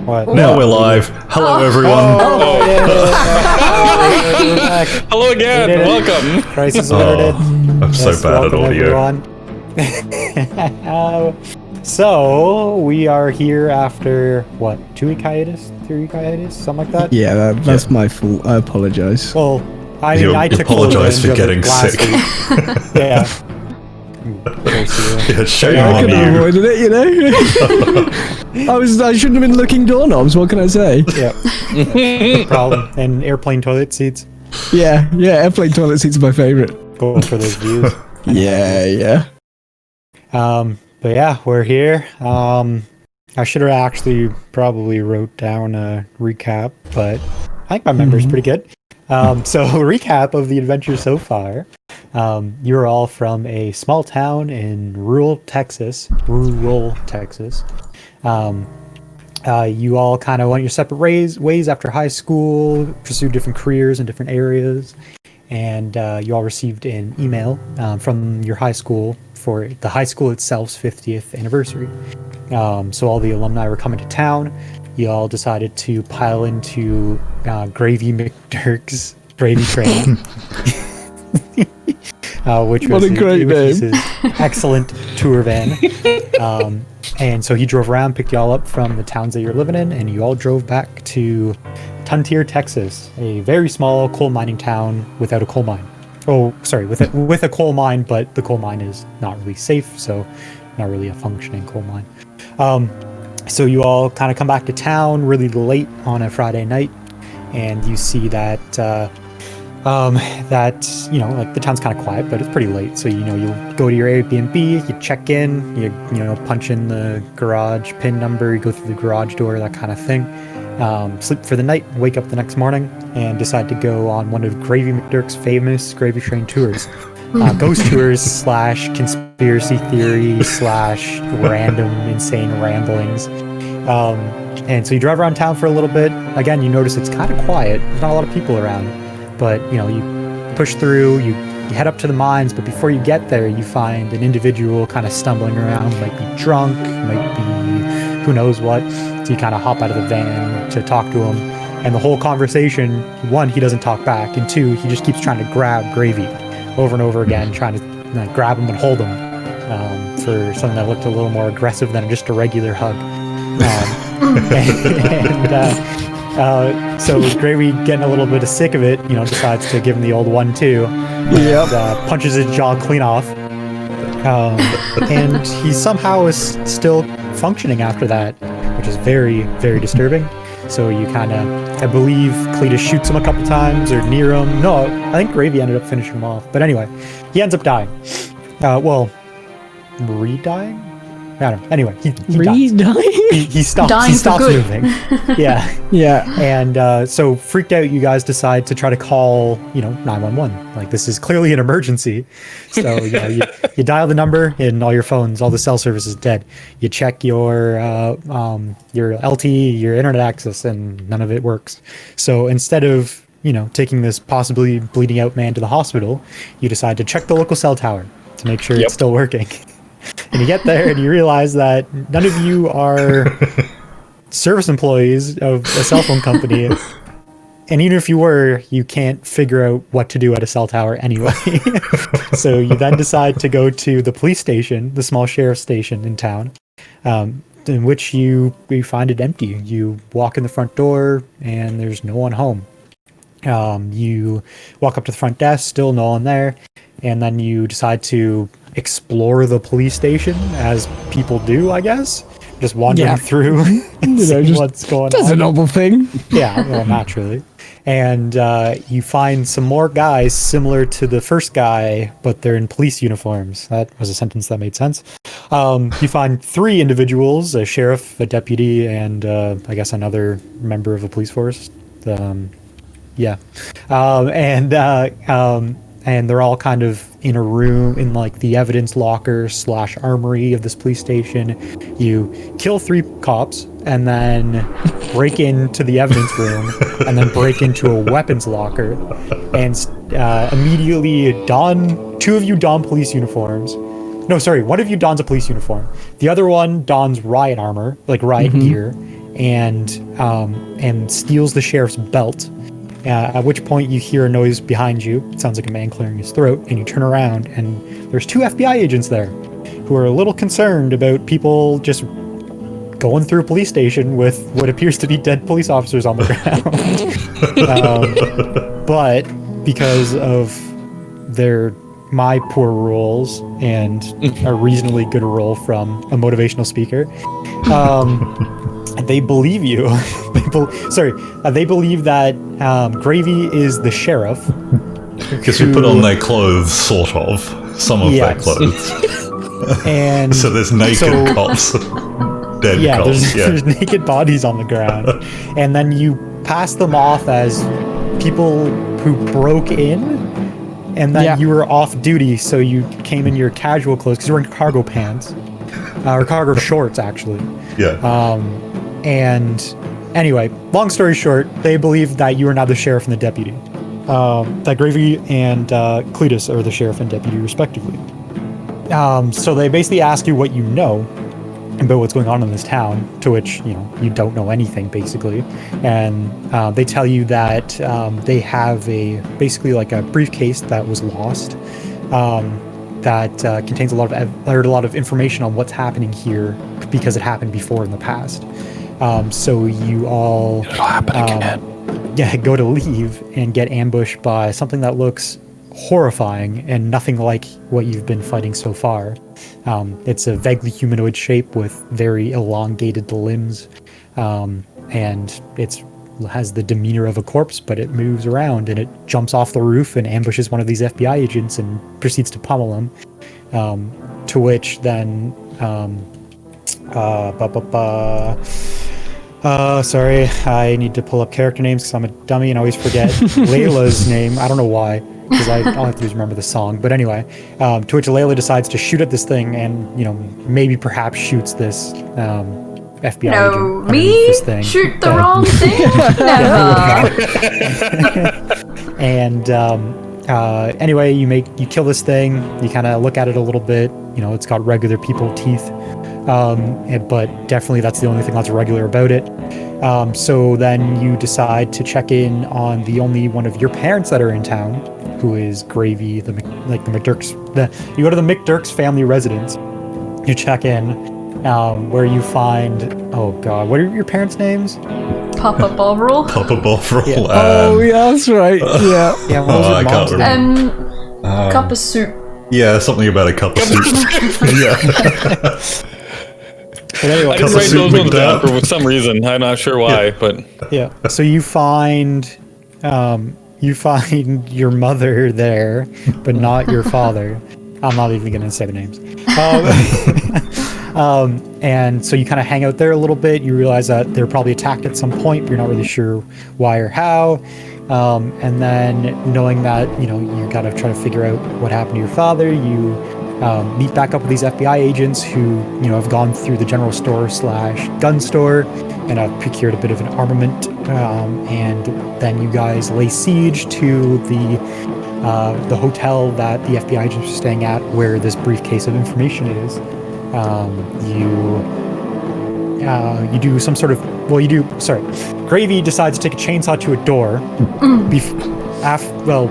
What? Now we're live. Hello, everyone. Hello again. Welcome. Crisis alerted. I'm so bad at audio. So we are here after what? 2-week hiatus, 3-week hiatus, something like that. Yeah, that's my fault. I apologize. Well, I mean, I took apologize for getting sick. Yeah. Yeah, shame I on could have you. avoided it, you know. I shouldn't have been licking doorknobs. What can I say? Yeah. No problem. And airplane toilet seats. Yeah, airplane toilet seats are my favorite. Going for those views. Yeah. But yeah, we're here. I should have actually probably wrote down a recap, but I think my memory's pretty good. So recap of the adventure so far. You're all from a small town in rural Texas. You all kind of went your separate ways after high school, pursued different careers in different areas, and you all received an email from your high school for the high school itself's 50th anniversary. So all the alumni were coming to town. You all decided to pile into Gravy McDirk's gravy train. Which was his excellent tour van. And so he drove around, picked you all up from the towns that you're living in, and you all drove back to Tuntier, Texas, a very small coal mining town without a coal mine. Oh, sorry, with a coal mine, but the coal mine is not really safe, so not really a functioning coal mine. So you all kind of come back to town really late on a Friday night, and you see that like the town's kind of quiet, but it's pretty late. So you go to your Airbnb, you check in, you punch in the garage PIN number, you go through the garage door, that kind of thing. Sleep for the night, wake up the next morning, and decide to go on one of Gravy McDirk's famous gravy train tours. Ghost tours / conspiracy theory / random insane ramblings. And so you drive around town for a little bit. Again, you notice it's kind of quiet. There's not a lot of people around. But, you push through, you head up to the mines, but before you get there, you find an individual kind of stumbling around, might be drunk, might be who knows what. So you kind of hop out of the van to talk to him. And the whole conversation, one, he doesn't talk back, and two, he just keeps trying to grab Gravy over and over again, trying to grab him and hold him for something that looked a little more aggressive than just a regular hug. So Gravy, getting a little bit sick of it, decides to give him the old 1-2. Yep. Punches his jaw clean off. And he somehow is still functioning after that, which is very, very disturbing. So you kind of, I believe Cletus shoots him a couple times or near him. No, I think Gravy ended up finishing him off. But anyway, he ends up dying. Re-dying? I don't know. Anyway, he stops moving. Yeah. And so freaked out, you guys decide to try to call, 911. Like, this is clearly an emergency. So you dial the number, and all your phones, all the cell service is dead. You check your LTE, your internet access, and none of it works. So instead of taking this possibly bleeding out man to the hospital, you decide to check the local cell tower to make sure it's still working. And you get there and you realize that none of you are service employees of a cell phone company. And even if you were, you can't figure out what to do at a cell tower anyway. So you then decide to go to the police station, the small sheriff's station in town, in which you find it empty. You walk in the front door and there's no one home. You walk up to the front desk, still no one there. And then you decide to explore the police station, as people do, I guess. Just wandering through and seeing what's going on. That's a noble thing. Yeah, well, naturally. And you find some more guys similar to the first guy, but they're in police uniforms. That was a sentence that made sense. You find 3 individuals, a sheriff, a deputy, and I guess another member of the police force. And they're all kind of in a room in like the evidence locker / armory of this police station. You kill 3 cops and then break into the evidence room and then break into a weapons locker and immediately 2 of you don police uniforms. No, sorry, one of you dons a police uniform. The other one dons riot armor, like riot gear, and steals the sheriff's belt. At which point you hear a noise behind you. It sounds like a man clearing his throat, and you turn around, and there's 2 FBI agents there who are a little concerned about people just going through a police station with what appears to be dead police officers on the ground. But because of my poor rules and a reasonably good role from a motivational speaker, they believe you. They believe that Gravy is the sheriff. Because we put on their clothes, sort of. Some of their clothes. And so there's naked cops. Dead cops, there's naked bodies on the ground. And then you pass them off as people who broke in, and then you were off duty, so you came in your casual clothes, because you were in cargo pants. Or cargo shorts, actually. Yeah. And anyway, long story short, they believe that you are now the sheriff and the deputy. That Gravy and Cletus are the sheriff and deputy, respectively. So they basically ask you what you know about what's going on in this town, to which, you don't know anything, basically. And they tell you that they have basically like a briefcase that was lost, that contains a lot of information on what's happening here, because it happened before in the past. So you all go to leave and get ambushed by something that looks horrifying and nothing like what you've been fighting so far. It's a vaguely humanoid shape with very elongated limbs, and it has the demeanor of a corpse, but it moves around, and it jumps off the roof and ambushes one of these FBI agents and proceeds to pummel him. To which then sorry, I need to pull up character names because I'm a dummy and always forget Layla's name. I don't know why, because all I have to do is remember the song. But anyway, to which Layla decides to shoot at this thing, and maybe perhaps shoots this FBI agent. This thing. Shoot the wrong thing. And anyway, you kill this thing. You kind of look at it a little bit. It's got regular people teeth. But definitely that's the only thing that's regular about it. So then you decide to check in on the only one of your parents that are in town, who is Gravy, the McDurk's. You go to the McDurk's family residence. You check in, where you find, oh god, what are your parents' names? Papa Bovril. Papa Bovril. Yeah. That's right. Yeah. What was your mom's name? Cup of soup. Yeah, something about a cup of soup. Yeah. But anyway, I didn't write those ones down for some reason. I'm not sure why, but yeah. So you find your mother there, but not your father. I'm not even going to say the names. And so you kind of hang out there a little bit. You realize that they're probably attacked at some point, but you're not really sure why or how. And then knowing that, you gotta try to figure out what happened to your father, you meet back up with these FBI agents who, have gone through the general store / gun store and have procured a bit of an armament. And then you guys lay siege to the hotel that the FBI agents are staying at, where this briefcase of information is. You do some sort of, Gravy decides to take a chainsaw to a door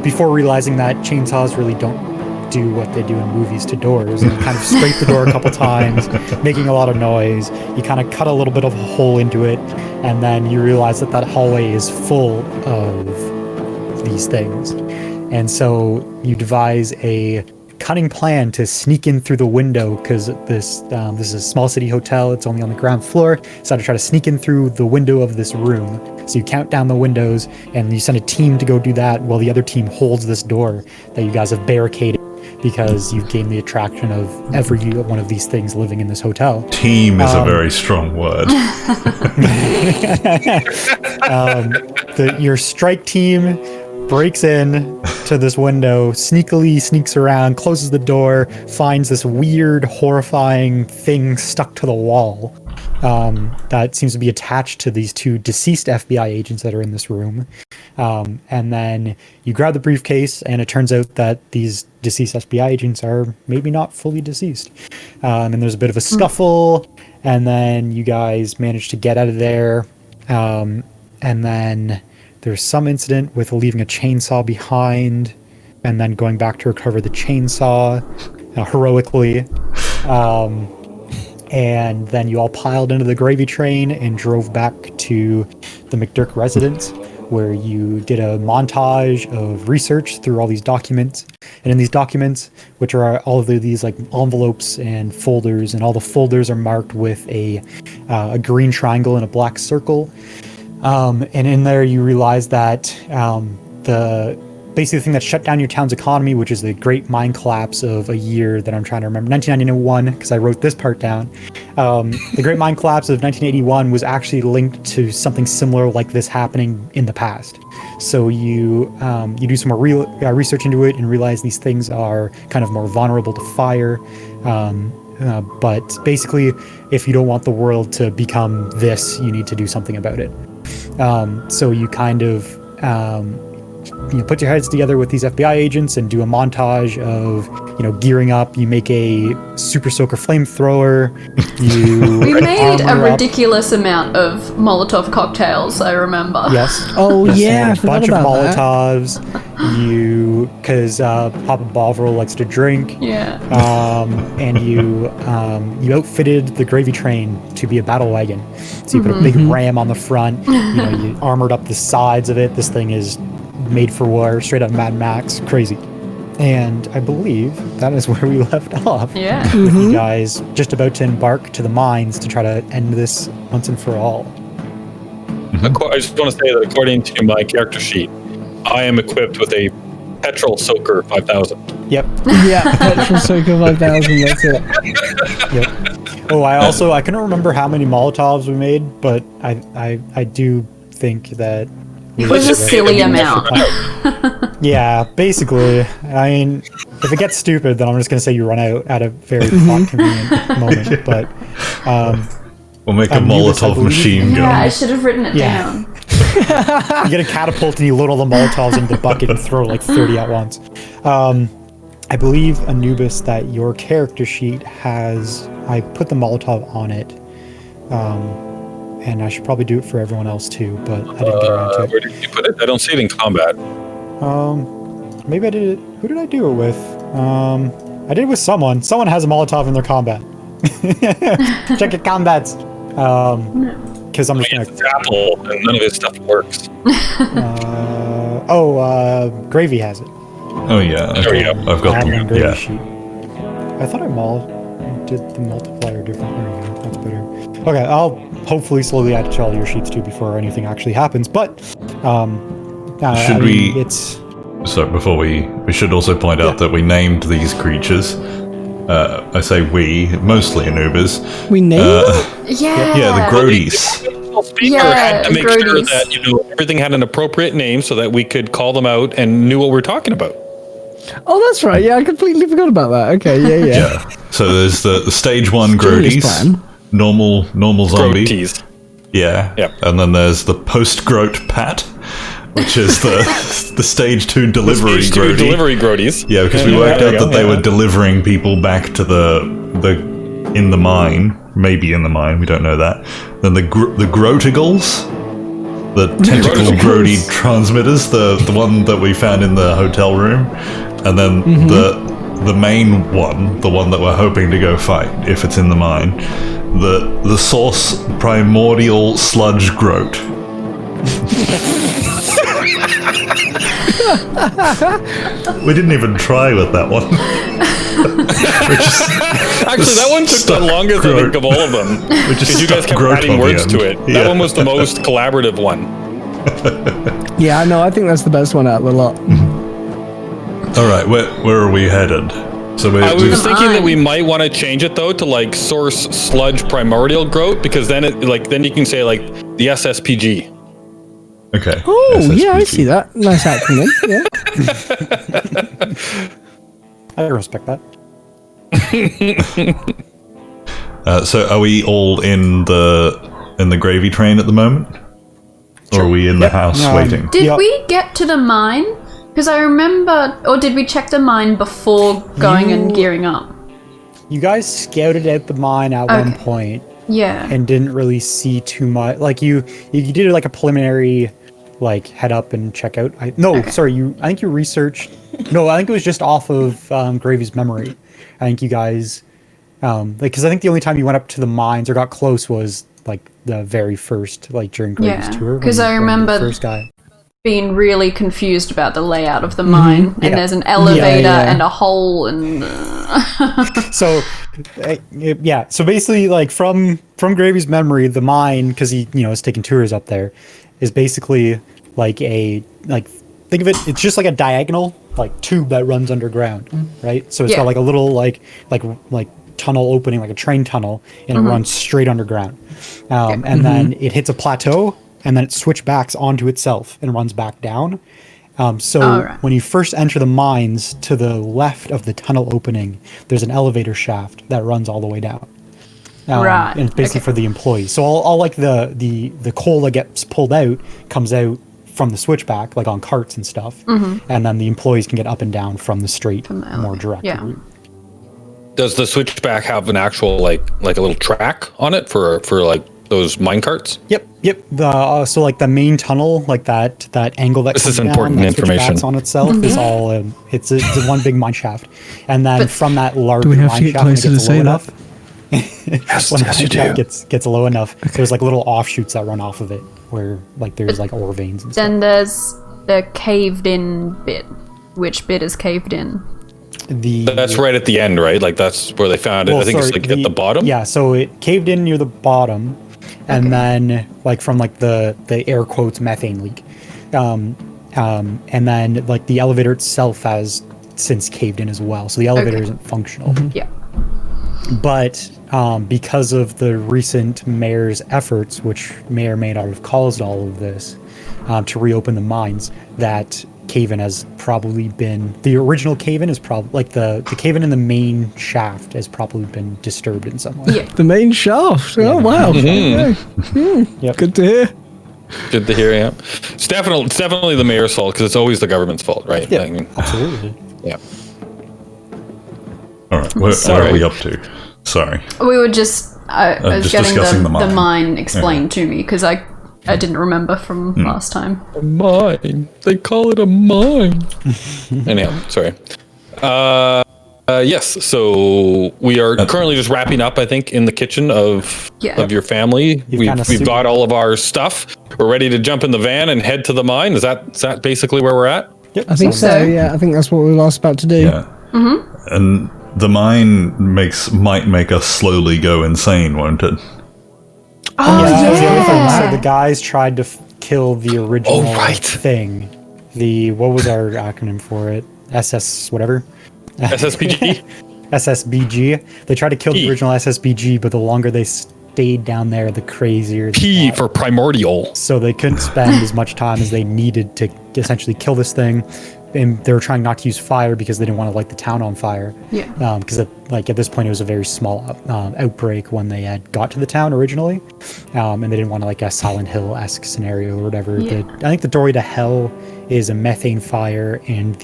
before realizing that chainsaws really don't do what they do in movies to doors, and kind of scrape the door a couple times, making a lot of noise. You kind of cut a little bit of a hole into it, and then you realize that hallway is full of these things. And so you devise a cunning plan to sneak in through the window, because this is a small city hotel. It's only on the ground floor. So to try to sneak in through the window of this room. So you count down the windows, and you send a team to go do that, while the other team holds this door that you guys have barricaded, because you've gained the attraction of every one of these things living in this hotel. Team is a very strong word. Your strike team breaks in to this window, sneakily sneaks around, closes the door, finds this weird, horrifying thing stuck to the wall. that seems to be attached to these 2 deceased FBI agents that are in this room. And then you grab the briefcase, and it turns out that these deceased FBI agents are maybe not fully deceased. And there's a bit of a scuffle, and then you guys manage to get out of there. And then there's some incident with leaving a chainsaw behind, and then going back to recover the chainsaw heroically. And then you all piled into the gravy train and drove back to the McDurk residence, where you did a montage of research through all these documents. And in these documents, which are all of these like envelopes and folders, and all the folders are marked with a green triangle and a black circle. And in there, you realize that basically the thing that shut down your town's economy, which is the great mine collapse of a year that I'm trying to remember, 1991, because I wrote this part down. The great mine collapse of 1981 was actually linked to something similar like this happening in the past. So you do some more research into it and realize these things are kind of more vulnerable to fire. But basically, if you don't want the world to become this, you need to do something about it. So you kind of put your heads together with these FBI agents and do a montage of gearing up. You make a super soaker flamethrower. We made a ridiculous amount of Molotov cocktails, I remember. Yes. Oh yes, yeah, I a bunch forgot of about Molotovs. Because Papa Bovril likes to drink. Yeah. And you outfitted the gravy train to be a battle wagon. So you put a big ram on the front. You armored up the sides of it. This thing is made for war, straight up Mad Max, crazy. And I believe that is where we left off. Yeah. With you guys just about to embark to the mines to try to end this once and for all. I just want to say that according to my character sheet, I am equipped with a petrol soaker 5000. Yep. Yeah, petrol soaker 5000. That's it. Yep. Oh, I couldn't remember how many Molotovs we made, but I do think that It was a silly amount. Yeah, basically. I mean, if it gets stupid, then I'm just going to say you run out at a very plot convenient moment. But we'll make a Molotov machine gun. Yeah, I should have written it down. You get a catapult and you load all the Molotovs into the bucket and throw like 30 at once. I believe, Anubis, that your character sheet has... I put the Molotov on it. And I should probably do it for everyone else too, but I didn't get around to it. Where did you put it? I don't see it in combat. Maybe I did it... Who did I do it with? I did it with someone. Someone has a Molotov in their combat. Check your combats. Because I'm just going It's Apple, and none of his stuff works. Gravy has it. Oh yeah, There we go. I've got Admin them. gravy Yeah. sheet. I thought I did the multiplier differently. There we go. That's better. Okay, I'll hopefully slowly add to all your sheets too before anything actually happens. But it's... So before we should also point out that we named these creatures. I say we, mostly Anubis. We named them? Yeah. The Grodies. Speaker had to make sure that everything had an appropriate name so that we could call them out and knew what we're talking about. Oh, that's right. Yeah, I completely forgot about that. Okay, yeah. So there's the stage 1 Genius Grodies, plan. normal zombie. Groties. Yeah. Yep. And then there's the post-Groat Pat, which is the stage 2 delivery Stage 2 Grody. delivery Grodies. Yeah, because we worked out that they were delivering people back to the in the mine, maybe in the mine, we don't know that. Then the Grotigals, the tentacle Grody transmitters, the one that we found in the hotel room, and then the main one, the one that we're hoping to go fight if it's in the mine, the source primordial sludge Groat. We didn't even try with that one. Actually, that one took the longest, I think, of all of them. Because you guys kept Groat adding on the words end. to it. Yeah. That one was the most collaborative one. Yeah, no, I think that's the best one out of the lot. All right, where are we headed? So I was thinking that we might want to change it though to like source sludge primordial growth, because then then you can say like the SSPG. Okay. Oh, yeah, I SSPG. see that. Nice acronym. Yeah. I respect that. So are we all in the gravy train at the moment? Or are we in the house waiting? Did we get to the mine? Because I remember, or did we check the mine before going and gearing up? You guys scouted out the mine at one point. Yeah. And didn't really see too much. Like you did like a preliminary, like head up and check out. I think you researched. No, I think it was just off of Gravy's memory. I think you guys, because I think the only time you went up to the mines or got close was like the very first, like during Gravy's tour. Because I remember the first guy being really confused about the layout of the mine, and there's an elevator and a hole, and so basically, like from Gravy's memory, the mine, because he is taking tours up there, is basically like think of it, it's just like a diagonal like tube that runs underground, right? So it's got like a little like tunnel opening, like a train tunnel, and it runs straight underground, and then it hits a plateau, and then it switchbacks onto itself and runs back down. When you first enter the mines, to the left of the tunnel opening, there's an elevator shaft that runs all the way down. And it's basically for the employees. So all like the coal that gets pulled out comes out from the switchback, like on carts and stuff, and then the employees can get up and down from the straight, more direct route. Does the switchback have an actual like a little track on it for like those mine carts? Yep. So like the main tunnel, like that angle that this is important information on itself is all it's one big mine shaft, and then from that larger we have mine to get shaft, when it closer to gets say low that? enough, when the mine shaft gets low enough, there's like little offshoots that run off of it, where like there's like ore veins and stuff. Then there's the caved in bit. Which bit is caved in? That's right at the end, right? Like that's where they found it. I think it's like at the bottom. Yeah, so it caved in near the bottom, and then like from like the air quotes methane leak, and then like the elevator itself has since caved in as well. So the elevator isn't functional. Yeah. But because of the recent mayor's efforts, which may or may not have caused all of this, to reopen the mines, that cave-in has probably been, the original cave-in is probably, like the cave-in in the main shaft has probably been disturbed in some way. Yeah. The main shaft. Oh wow. Yep. Good to hear. Good to hear. Yeah. It's definitely the mayor's fault, because it's always the government's fault, right? Yeah, I mean, absolutely. Yeah. All right, what are we up to? Sorry. We were just I was just getting discussing the the mine explained to me, because I didn't remember from last time. A mine. They call it a mine. Anyhow, sorry. Yes. So we are currently just wrapping up, I think, in the kitchen of your family. We've got all of our stuff. We're ready to jump in the van and head to the mine. Is that basically where we're at? Yep, I think so. Yeah, I think that's what we were last about to do. Yeah. And the mine might make us slowly go insane, won't it? Oh, that's the other thing. So the guys tried to kill the original thing. What was our acronym for it? SS whatever? SSBG? SSBG. They tried to kill the original SSBG, but the longer they stayed down there, the crazier. P for primordial. So they couldn't spend as much time as they needed to essentially kill this thing. And they were trying not to use fire because they didn't want to light the town on fire. Yeah. Because at this point it was a very small outbreak when they had got to the town originally, and they didn't want to like a Silent Hill-esque scenario or whatever. Yeah. I think the doorway to hell is a methane fire, and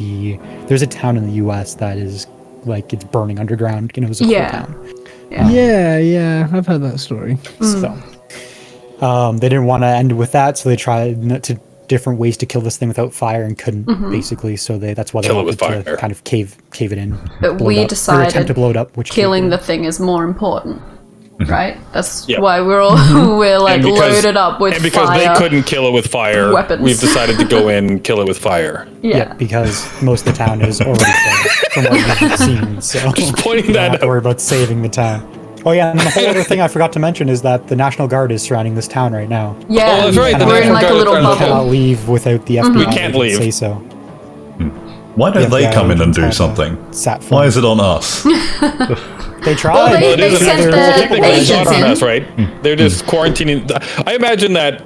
there's a town in the U.S. that is like it's burning underground. It was a coal town. Yeah, I've heard that story. So they didn't want to end with that, so they tried to different ways to kill this thing without fire and couldn't basically. So that's why they wanted to kind of cave it in. But we decided attempt to blow it up, which killing the thing is more important, right? That's why we're like loaded up with fire. And because they couldn't kill it with fire, weapons. We've decided to go in and kill it with fire. Yeah, because most of the town is already dead from what we've seen. So just pointing that out. Don't worry about saving the town. Oh yeah, and the whole other thing I forgot to mention is that the National Guard is surrounding this town right now. Yeah, that's right. We're in like a little We bubble. cannot leave without the FBI. We can't leave. Say so. Why don't they come in and do have something? sat Why is it on us? They tried. Well, they It is sent technically the it's agents not on in. us, right? They're just quarantining. I imagine that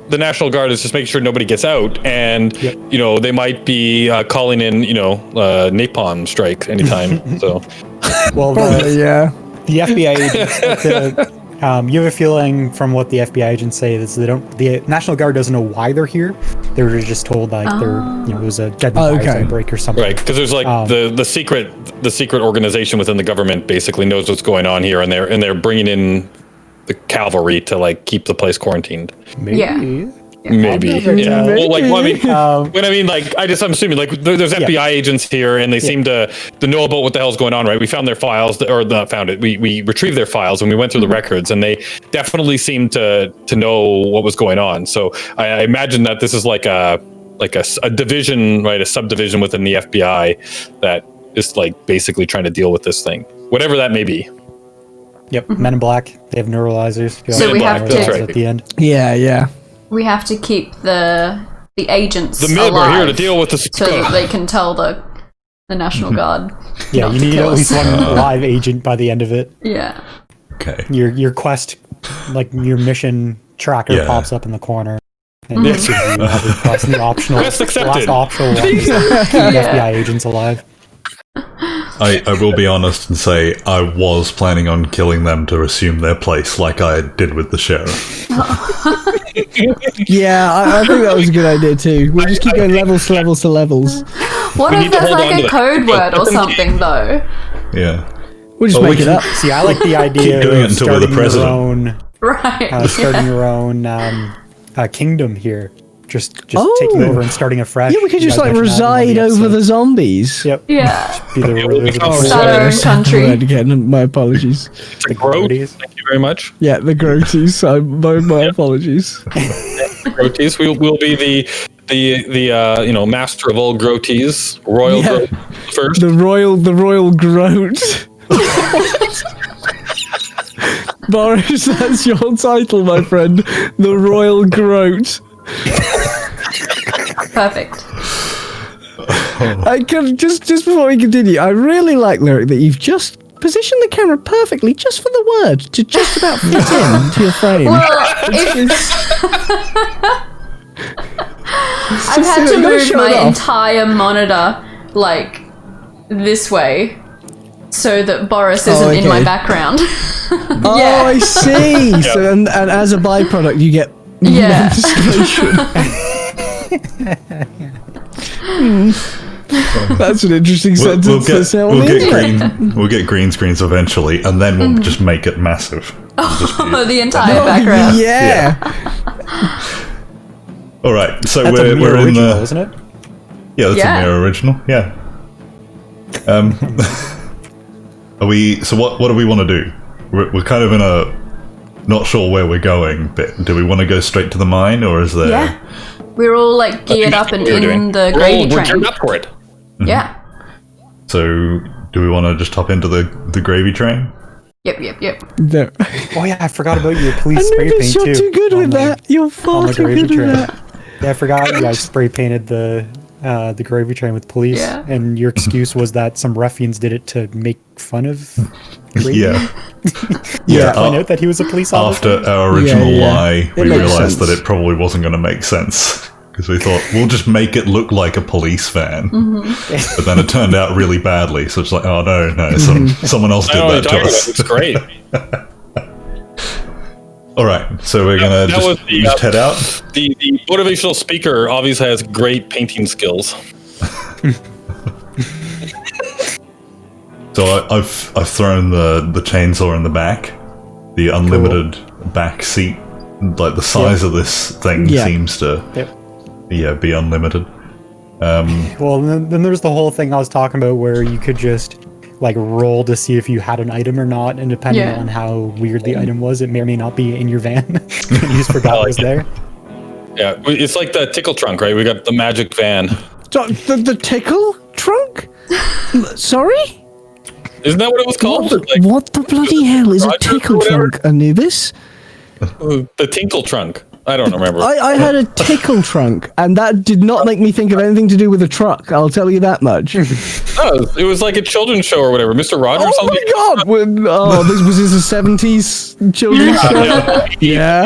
the National Guard is just making sure nobody gets out, and they might be calling in napalm strike anytime. So Well, Yeah. The FBI agents, you have a feeling from what the FBI agents say is the National Guard doesn't know why they're here. They were just told like it was a deadly virus outbreak or something. Right, because there's like the secret organization within the government basically knows what's going on here, and they're bringing in the cavalry to like keep the place quarantined. Maybe. Maybe. Yeah. Well, like, when I mean, like, I'm assuming, like, there's FBI agents here, and they seem to know about what the hell's going on, right? We found their files, or not found it. We retrieved their files, and we went through the records, and they definitely seemed to know what was going on. So I imagine that this is like a division, right? A subdivision within the FBI that is like basically trying to deal with this thing, whatever that may be. Yep. Men in Black. They have neuralizers. So we have to at the end. Yeah. We have to keep the agents the men are here to deal with the so that they can tell the National Guard. Yeah, you need at least one live agent by the end of it. Yeah. Okay. Your quest, like your mission tracker, pops up in the corner. And the optional, Quest accepted. last optional one, is the FBI agents alive. I will be honest and say I was planning on killing them to assume their place like I did with the sheriff. Yeah, I think that was a good idea too. We'll just keep going levels to levels to levels. What if there's like a code word or something though? Yeah. We'll just make it up. See, I like the idea doing it of until we're the starting president. starting your own kingdom here. Just taking over and starting afresh. Yeah, we could just like reside over the zombies. Yep. Yeah. Be the Start our own country. Again, my apologies. The Groties. Thank you very much. Yeah, the Groties. My apologies. Groties. We'll be the master of all Groties. Royal Groat first. The royal Groat. Boris, that's your title, my friend. The Royal Groat. Perfect. I can just before we continue, I really like, Lyric, that you've just positioned the camera perfectly just for the word to just about fit into your frame. Well, I've had to move my entire monitor like this way so that Boris isn't in my background. Oh, I see. So and as a byproduct, you get That's an interesting sentence. We'll get green screens eventually, and then we'll just make it massive. The entire background. Yeah. All right, so That's we're in original, the. Isn't it? Yeah, that's a mirror original. Yeah. Are we? So what do we want to do? We're kind of in a not sure where we're going bit. Do we want to go straight to the mine, or is there? Yeah. We're all like geared up and in the gravy train. We're geared up for it. Yeah. So, do we want to just hop into the gravy train? Yep. No. Oh yeah, I forgot about your police spray paint too. You're too good with that. You're far too good with that. Yeah, I forgot you guys spray painted the gravy train with police, and your excuse was that some ruffians did it to make fun of gravy. Yeah. Find out that he was a police officer. After our original lie, we realized that it probably wasn't going to make sense. Because we thought, we'll just make it look like a police van. But then it turned out really badly. So it's like, oh no, someone else did that to us. It's great. All right, so we're going to just head out. The motivational speaker obviously has great painting skills. So I've thrown the chainsaw in the back. The unlimited back seat. Like the size of this thing seems to... be unlimited. Well, then there's the whole thing I was talking about where you could just like roll to see if you had an item or not, and depending on how weird the item was, it may or may not be in your van. You just forgot it was there. Yeah, it's like the tickle trunk, right? We got the magic van. The tickle trunk? Sorry? Isn't that what it was called? What the bloody hell is a tickle trunk, Anubis? The tinkle trunk. I don't remember. I had a tickle trunk, and that did not make me think of anything to do with a truck. I'll tell you that much. It was like a children's show or whatever. Mr. Rogers or something. Oh my god! This was a 70s children's show. Yeah.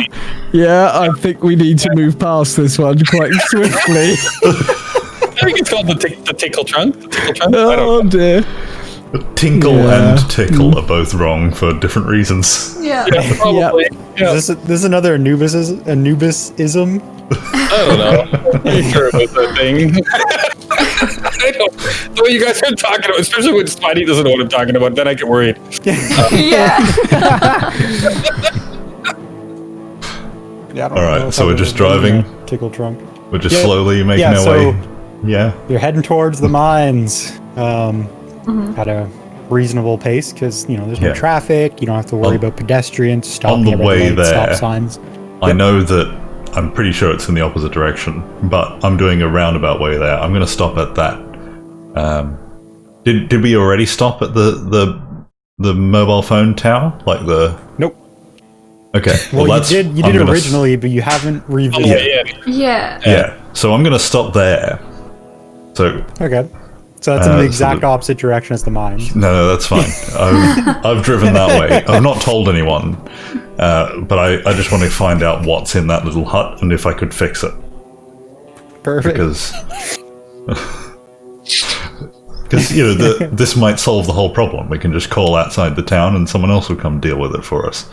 I think we need to move past this one quite swiftly. I think it's called the tickle trunk. The tickle trunk. Oh dear. Tinkle and tickle are both wrong for different reasons. Yeah. Probably. Yeah. Is this another Anubis-ism? I don't know. I'm pretty sure it was a thing. I don't. The way you guys are talking about, especially when Spidey doesn't know what I'm talking about, then I get worried. Yeah. Yeah. All right, so we're just driving. Tickle trunk. We're just slowly making our way. Yeah. You're heading towards the mines at a reasonable pace because there's no traffic. You don't have to worry about pedestrians stopping on the way there. Stop signs. I know that I'm pretty sure it's in the opposite direction, but I'm doing a roundabout way there. I'm going to stop at that. Did we already stop at the mobile phone tower? Like the... Nope. Okay. Well, you did originally, but you haven't revisited. Yeah. So I'm going to stop there. So okay. So that's in the exact opposite direction as the mines. No, that's fine. I've driven that way. I've not told anyone, but I just want to find out what's in that little hut and if I could fix it. Perfect. Because this might solve the whole problem. We can just call outside the town and someone else will come deal with it for us.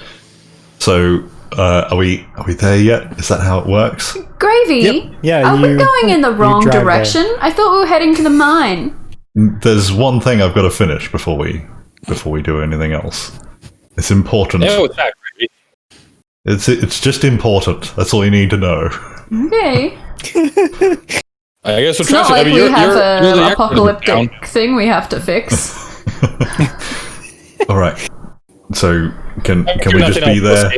So are we there yet? Is that how it works? Gravy? Yep. Yeah. Are we going in the wrong direction? There. I thought we were heading to the mine. There's one thing I've got to finish before we do anything else. It's important. Yeah, what's that, Gravy? It's just important. That's all you need to know. Okay. I guess we'll it's not like we have an apocalyptic thing we have to fix. All right. So can we just be there?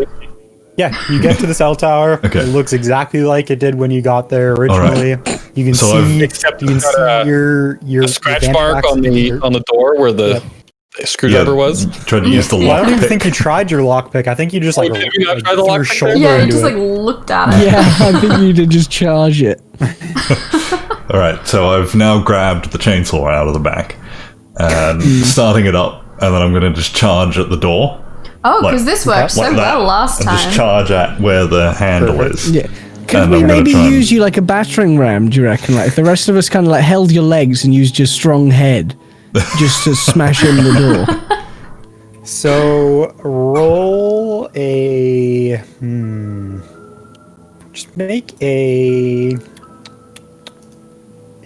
Yeah, you get to the cell tower. Okay. It looks exactly like it did when you got there originally. Right. You can see your scratch mark on the door where the screwdriver was. Tried to use the lockpick. I don't even think you tried your lockpick. I think you just try the your shoulder. Yeah, you just looked at it. Yeah, I think you did just charge it. All right, so I've now grabbed the chainsaw out of the back and starting it up, and then I'm going to just charge at the door. Oh, because this worked so well last time. And just charge at where the handle is. Yeah. Could we maybe use you like a battering ram, do you reckon? Like if the rest of us kind of like held your legs and used your strong head just to smash in the door. So roll a... Just make a...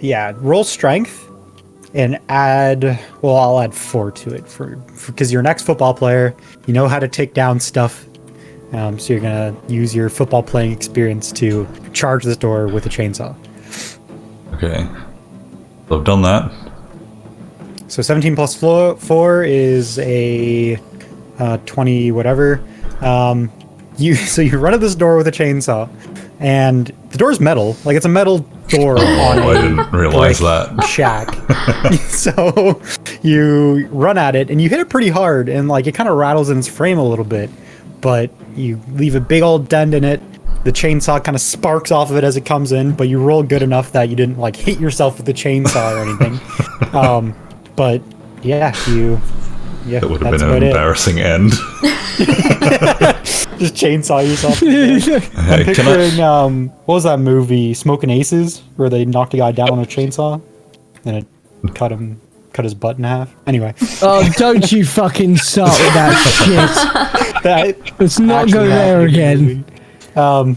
Yeah, roll strength and add... Well, I'll add 4 to it because you're an ex-football player. You know how to take down stuff. So you're going to use your football playing experience to charge this door with a chainsaw. Okay. So I've done that. So 17 plus 4 is a 20 whatever. You run at this door with a chainsaw, and the door's metal. Like it's a metal door on I didn't realize that. Shack. So you run at it and you hit it pretty hard, and like it kind of rattles in its frame a little bit, but you leave a big old dent in it. The chainsaw kind of sparks off of it as it comes in, but you roll good enough that you didn't like hit yourself with the chainsaw or anything. But yeah, that would have been an embarrassing end. Just chainsaw yourself. I'm picturing what was that movie, Smoking Aces, where they knocked a guy down on a chainsaw and it cut his butt in half. Anyway. Oh, don't you fucking start with that shit. Let's not go there again. But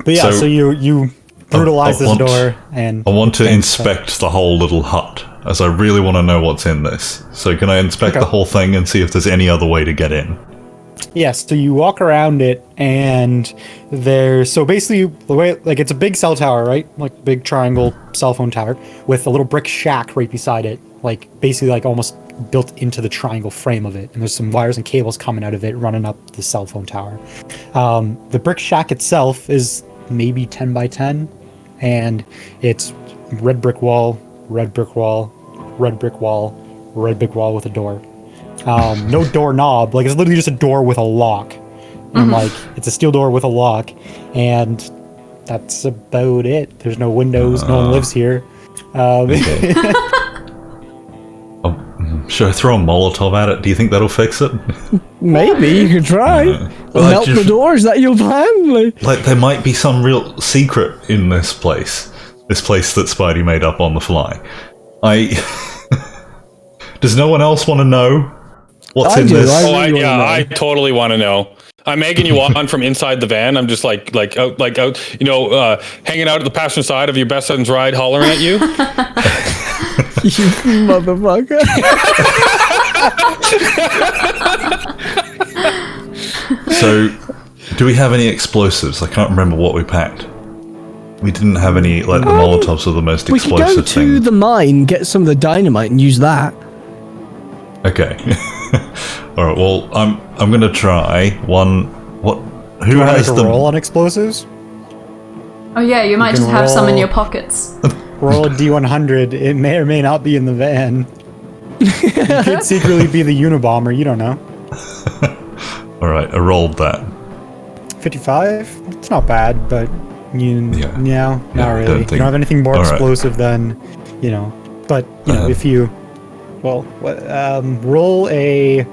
yeah, so you brutalize this door, and I want to inspect the whole little hut, as I really want to know what's in this. So can I inspect the whole thing and see if there's any other way to get in? Yes, so you walk around it, and so basically the way, like, it's a big cell tower, right? Like big triangle cell phone tower with a little brick shack right beside it, like basically like almost built into the triangle frame of it, and there's some wires and cables coming out of it running up the cell phone tower. The brick shack itself is maybe 10 by 10, and it's red brick wall, red brick wall, red brick wall, red brick wall with a door. No doorknob, like it's literally just a door with a lock, and like it's a steel door with a lock, and that's about it. There's no windows, no one lives here. Should I throw a Molotov at it? Do you think that'll fix it? Maybe you could try. Melt the door. Is that your plan? Like there might be some real secret in this place that Spidey made up on the fly. Does no one else want to know what's in do. this? I totally want to know. I'm egging you on from inside the van. I'm just like out, hanging out at the passenger side of your best friend's ride, hollering at you. You motherfucker. So, do we have any explosives? I can't remember what we packed. We didn't have any, like, the Molotovs are the most explosive We could go to the mine, get some of the dynamite, and use that. Okay. All right. Well, I'm gonna try one. What? Who has the roll on explosives? Oh yeah, you might just have some in your pockets. Roll a D100. It may or may not be in the van. You could secretly be the Unabomber. You don't know. All right. I rolled that. 55. It's not bad, but not really. You don't have anything more explosive than, But if you, roll a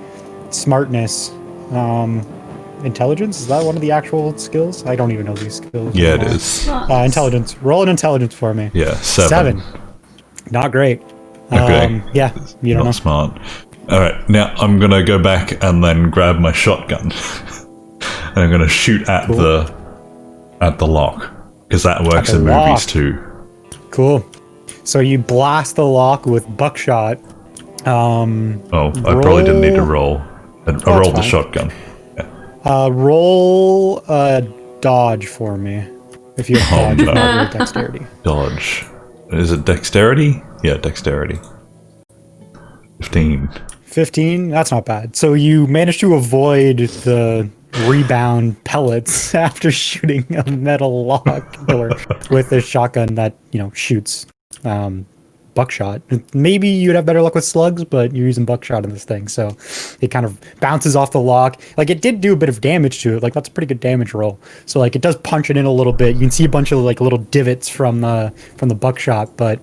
smartness, intelligence. Is that one of the actual skills? I don't even know these skills. Yeah, it is. Intelligence. Roll an intelligence for me. Yeah, 7. Not great. Okay. Yeah, you don't know. Not smart. All right. Now I'm gonna go back and then grab my shotgun, and I'm gonna shoot at the lock because that works in movies too. Cool. So you blast the lock with buckshot. I probably didn't need to roll. I rolled the shotgun. Yeah. Roll dodge for me. If you have dodge, roll dexterity. Dodge. Is it dexterity? Yeah, dexterity. 15. 15? That's not bad. So you managed to avoid the rebound pellets after shooting a metal lock door with a shotgun that, shoots buckshot. Maybe you'd have better luck with slugs, but you're using buckshot in this thing, so it kind of bounces off the lock. Like, it did do a bit of damage to it. Like, that's a pretty good damage roll. So, like, it does punch it in a little bit. You can see a bunch of, like, little divots from the buckshot, but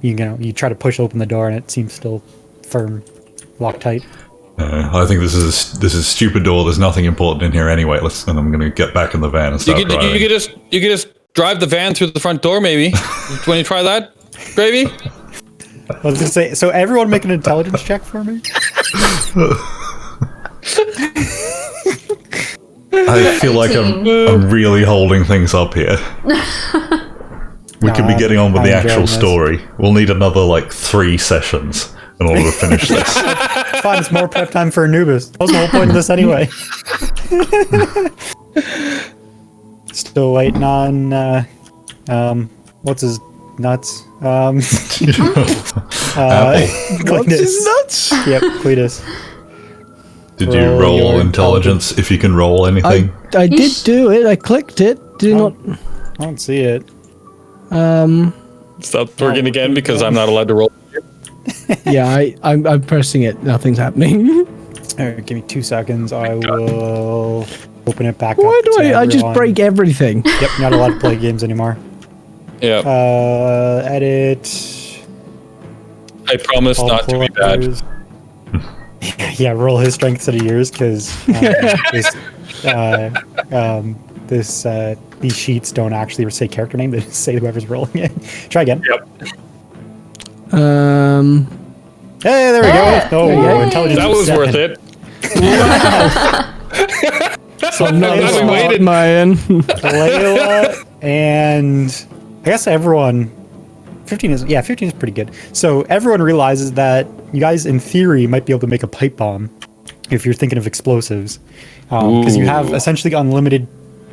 you try to push open the door and it seems still firm, locked tight. I think this is a stupid door. There's nothing important in here anyway. And I'm gonna get back in the van and start driving. You could just drive the van through the front door, maybe. Want to try that, Gravy? I was gonna say, so everyone make an intelligence check for me. I feel like I'm really holding things up here. We could be getting on with the actual story. We'll need another 3 sessions in order to finish this. Fine, it's more prep time for Anubis. That was the whole point of this anyway. Still waiting on what's his nuts? Apple. What's his nuts? Yep, Cletus. Did you roll intelligence? If you can roll anything. I did do it. I clicked it. Did not. I don't see it. Stop working again because I'm not allowed to roll. Yeah, I'm pressing it. Nothing's happening. All right, give me 2 seconds. I will open it back up. Why do I just break everything? Yep, not allowed to play games anymore. Yeah. Edit. I promise not to be bad. Yeah, roll his strength instead of yours because these sheets don't actually say character name; they just say whoever's rolling it. Try again. Yep. Hey, there we go. Oh, intelligence. That was worth it. So Layla, man. Layla and I guess everyone. 15 is pretty good. So everyone realizes that you guys, in theory, might be able to make a pipe bomb if you're thinking of explosives, because you have essentially unlimited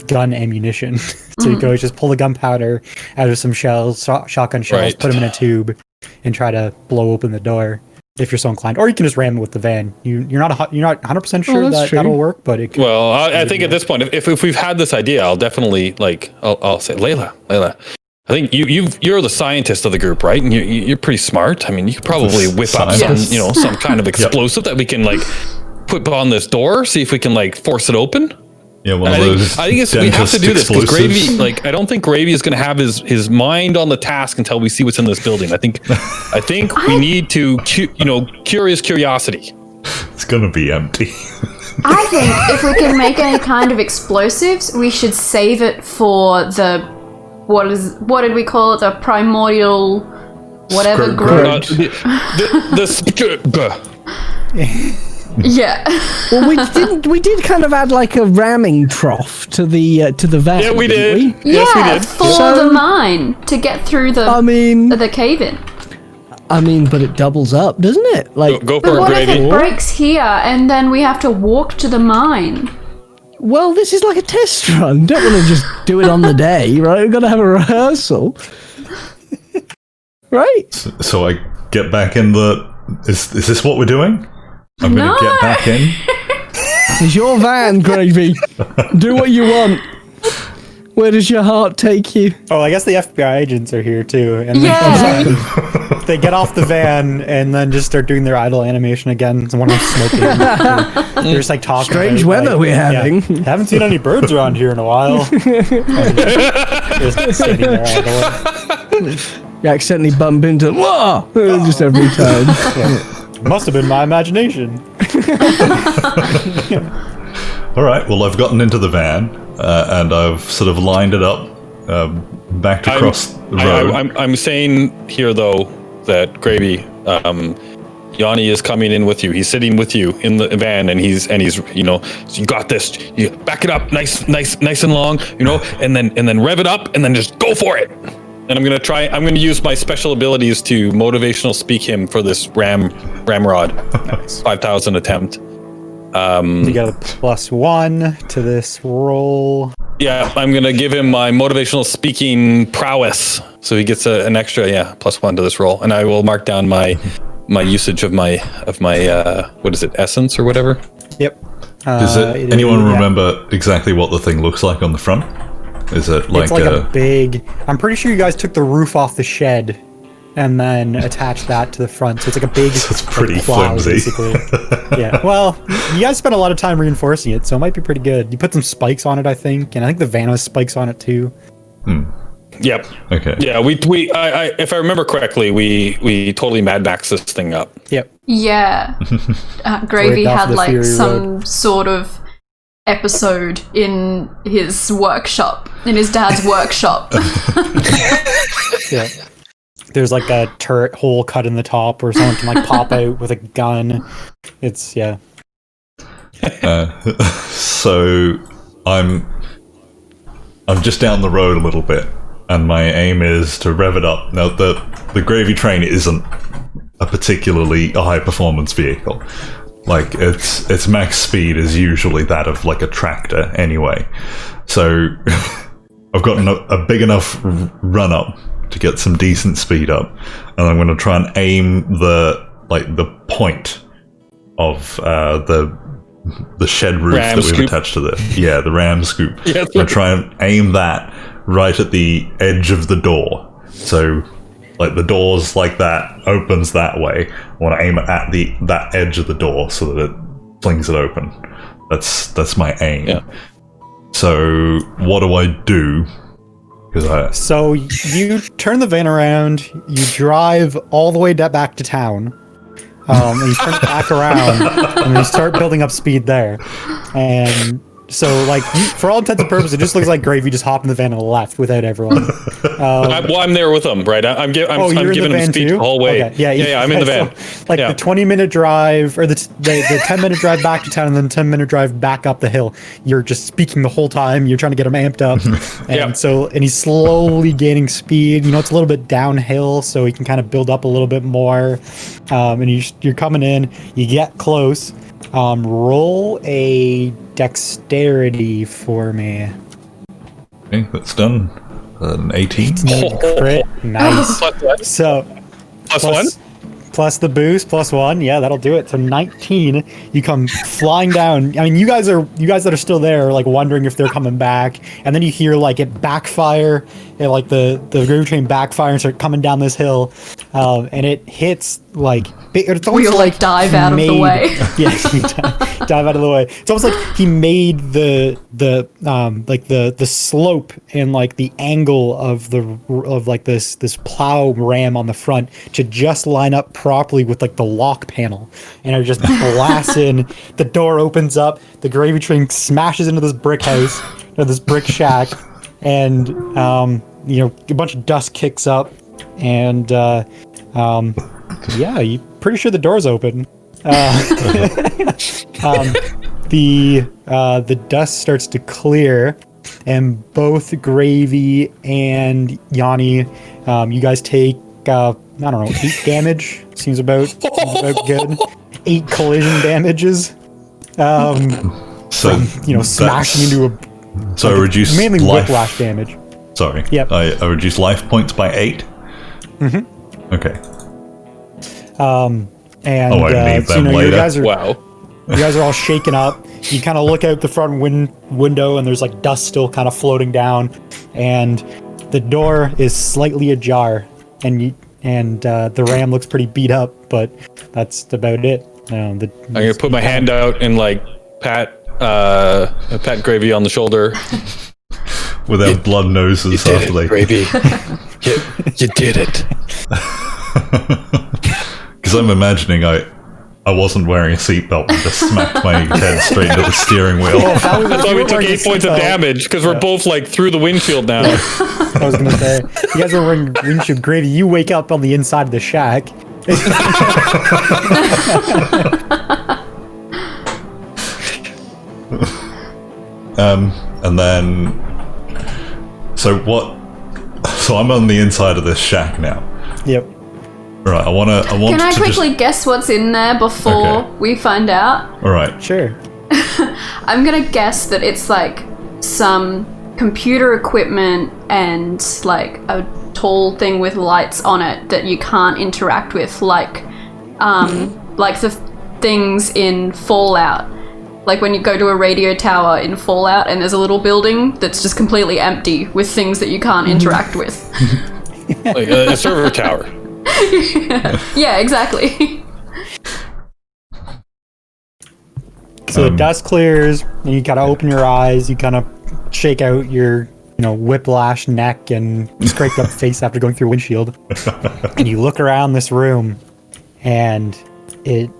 gun ammunition. So you can always just pull the gunpowder out of some shells, shotgun shells, put them in a tube, and try to blow open the door if you're so inclined. Or you can just ram it with the van. You're not 100% sure that'll work, but it could. Well, I think at this point, if we've had this idea, I'll definitely I'll say, Layla. I think you're the scientist of the group, right? And you're pretty smart. I mean, you could probably whip up some kind of explosive that we can put on this door. See if we can force it open. Yeah, I think we have to do this because Gravy. I don't think Gravy is going to have his mind on the task until we see what's in this building. I think we need to cure his curiosity. It's going to be empty. I think if we can make any kind of explosives, we should save it for the. What did we call it? The primordial whatever Grudge. grudge. Yeah. Well, we did kind of add like a ramming trough to the van. Yeah, we didn't did. we? Yes, we Yeah, did. for the mine to get through the cave-in. But it doubles up, doesn't it? Like, Go But for what it, if Gravy. it breaks here and then we have to walk to the mine? well, this is like a test run. Don't want to just do it on the day, right? We've got to have a rehearsal, right? So I get back in the. Is this what we're doing? I'm No. gonna get back in. It's your van, Gravy. Do what you want. Where does your heart take you? Oh, I guess the FBI agents are here too, and Yeah. they get off the van and then just start doing their idle animation again. One of them smoking. They're just like talking. Strange about, weather like, we're having. Haven't seen any birds around here in a while. Just sitting there idle. You accidentally bump into whoa just every time. Must have been my imagination. All right. Well, I've gotten into the van and I've sort of lined it up, backed across the road. I'm saying here though that Gravy, Yanni is coming in with you. He's sitting with you in the van, and he's you know, so you got this. You back it up, nice and long, you know, and then rev it up, and then just go for it. And I'm gonna use my special abilities to motivational speak him for this ramrod. Nice. 5,000 attempt. You got a +1 to this roll. Yeah, I'm gonna give him my motivational speaking prowess, so he gets an extra +1 to this roll, and I will mark down my usage of my what is it, essence or whatever. Yep. Does anyone remember exactly what the thing looks like on the front? Is it like, it's like a big... I'm pretty sure you guys took the roof off the shed and then attached that to the front. So it's like a big... It's pretty like, cloud, flimsy. basically. Yeah. Well, you guys spent a lot of time reinforcing it, so it might be pretty good. You put some spikes on it, I think, and I think the van has spikes on it too. Yep. Okay. Yeah, I if I remember correctly, we totally Mad Max this thing up. Yep. Yeah. Gravy Right off had the like Fury some Road. sort of episode in his workshop, in his dad's workshop. Yeah. There's like a turret hole cut in the top where someone can like pop out with a gun. It's, yeah. So I'm just down the road a little bit, and my aim is to rev it up. Now the gravy train isn't a particularly high performance vehicle. Like its max speed is usually that of like a tractor anyway. So I've got a big enough run up to get some decent speed up, and I'm going to try and aim the point of the shed roof Ram that we've scoop. attached to the ram scoop. Yeah, I'm going to try and aim that right at the edge of the door. So like the door's like that, opens that way. I want to aim it at that edge of the door so that it flings it open. That's my aim. Yeah. So what do I do? So you turn the van around, you drive all the way back to town, and you turn it back around, and you start building up speed there. And so, like, for all intents and purposes, it just looks like Gravy just hopped in the van and left without everyone. I'm there with him, right? I'm giving him speech the whole way. Okay. Yeah, I'm in the van. So, like the 20-minute drive, or the 10-minute drive back to town, and then 10-minute drive back up the hill. You're just speaking the whole time. You're trying to get him amped up, and he's slowly gaining speed. You know, it's a little bit downhill, so he can kind of build up a little bit more. And you're coming in. You get close. Roll a dexterity for me. Okay, that's done. An 18. Crit. Nice. So Plus one? Plus the boost, +1. Yeah, that'll do it. So 19. You come flying down. I mean, you guys that are still there are like wondering if they're coming back, and then you hear like it backfire, and like the gravy train backfire and start coming down this hill, and it hits like. It's We all like dive out of the way. Yes, you dive out of the way. It's almost like he made the slope and like the angle of this plow ram on the front to just line up properly with like the lock panel, and it just blasts in. The door opens up. The gravy train smashes into this brick house or this brick shack, and a bunch of dust kicks up, and Yeah, you're pretty sure the door's open. The dust starts to clear, and both Gravy and Yanni, you guys take I don't know, 8 damage. Seems about good. 8 collision damages. So smashing into a. So I reduce mainly life whiplash damage. Sorry. Yep. I reduce life points by 8. Mm-hmm. Okay. And I won't need them later. You guys are all shaken up. You kind of look out the front window, and there's like dust still kind of floating down, and the door is slightly ajar, and the ram looks pretty beat up, but that's about it. I'm gonna put my hand out and like pat Gravy on the shoulder. With our blood noses after they... Gravy. you did it. Because I'm imagining I wasn't wearing a seatbelt and just smacked my head straight into the steering wheel. That's why we took 8 points of damage, because we're both like through the windshield now. I was gonna say, you guys are wearing windshield. Gravy, you wake up on the inside of the shack. And then... So I'm on the inside of this shack now. Yep. Right, I want Can I quickly guess what's in there before we find out? All right. Sure. I'm gonna guess that it's like some computer equipment and like a tall thing with lights on it that you can't interact with, like the things in Fallout. Like when you go to a radio tower in Fallout and there's a little building that's just completely empty with things that you can't interact with. Like a server tower. Yeah, exactly. So the dust clears, and you kind of open your eyes, you kind of shake out your, whiplash neck and scraped up face after going through a windshield. And you look around this room, and it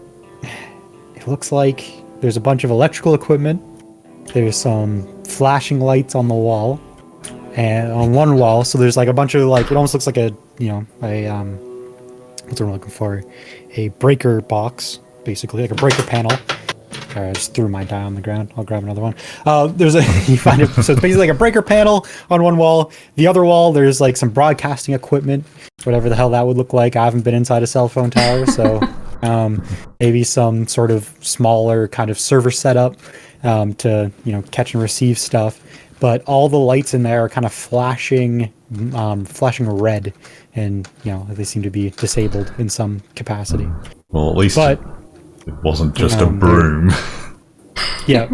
looks like there's a bunch of electrical equipment. There's some flashing lights on the wall, and on one wall, so there's like a bunch of it almost looks like what's what I'm looking for? A breaker box, basically, like a breaker panel. I just threw my die on the ground. I'll grab another one. You find it. So it's basically like a breaker panel on one wall. The other wall, there's like some broadcasting equipment, whatever the hell that would look like. I haven't been inside a cell phone tower, so maybe some sort of smaller kind of server setup to catch and receive stuff. But all the lights in there are kind of flashing red, and they seem to be disabled in some capacity. Well, at least it wasn't just a broom. Yeah.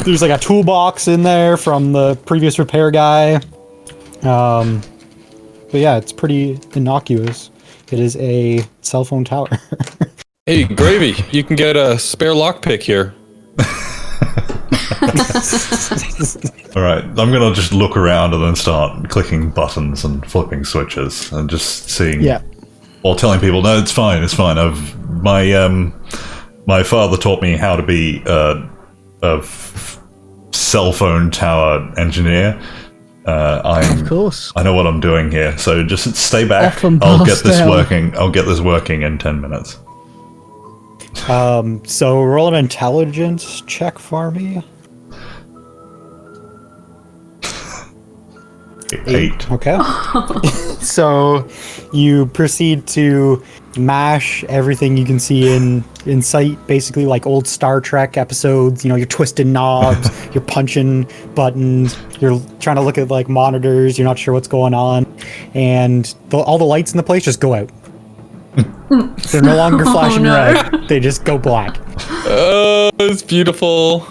There's like a toolbox in there from the previous repair guy. But yeah, it's pretty innocuous. It is a cell phone tower. Hey, Gravy, you can get a spare lockpick here. All right, I'm gonna just look around and then start clicking buttons and flipping switches and just seeing. Yeah. While telling people, no, it's fine. My father taught me how to be a cell phone tower engineer. Of course. I know what I'm doing here, so just stay back. I'll get this working in 10 minutes. So roll an intelligence check for me. 8. Okay. So you proceed to mash everything you can see in sight, basically like old Star Trek episodes. You're twisting knobs, you're punching buttons, you're trying to look at like monitors, you're not sure what's going on, and all the lights in the place just go out. They're no longer flashing red. They just go black. Oh, it's beautiful.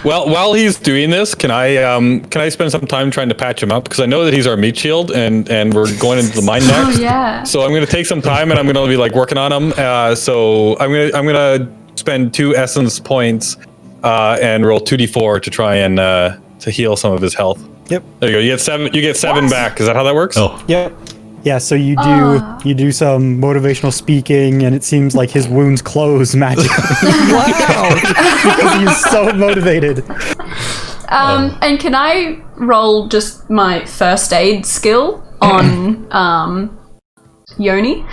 Well, while he's doing this, can I spend some time trying to patch him up, because I know that he's our meat shield, and we're going into the mine next. Oh yeah. So I'm gonna take some time, and I'm gonna be like working on him. So I'm gonna spend 2 essence points and roll 2d4 to try and to heal some of his health. Yep. There you go. You get 7. You get 7 back. Is that how that works? Oh. Yep. Yeah, so you do some motivational speaking, and it seems like his wounds close magically. Wow! Because he's so motivated. And can I roll just my first aid skill on Yoni?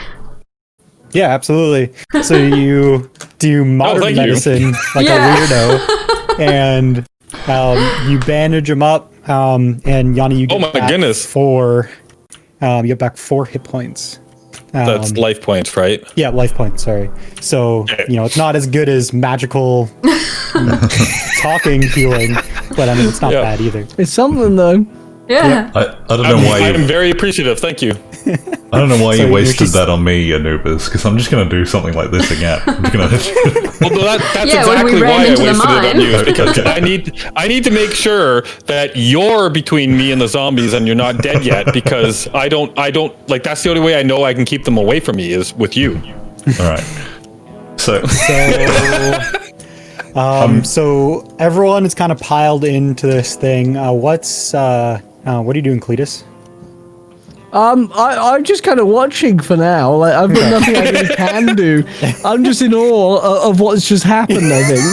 Yeah, absolutely. So you do modern medicine like a weirdo, and you bandage him up, and Yanni, you get back 4. You get back 4 hit points. That's life points, right? Yeah, life points. Sorry. So it's not as good as magical talking healing, but I mean it's not bad either. It's something though. Yeah. I don't know why. I'm very appreciative. Thank you. I don't know why you wasted that on me, Anubis, because I'm just going to do something like this again. I'm just gonna well, that's exactly why I wasted it on you, because I need to make sure that you're between me and the zombies and you're not dead yet, because I don't like, that's the only way I know I can keep them away from me is with you. All right. So everyone is kind of piled into this thing. What are you doing, Cletus? I'm just kind of watching for now. Like, I've got nothing I really can do. I'm just in awe of what's just happened, I think.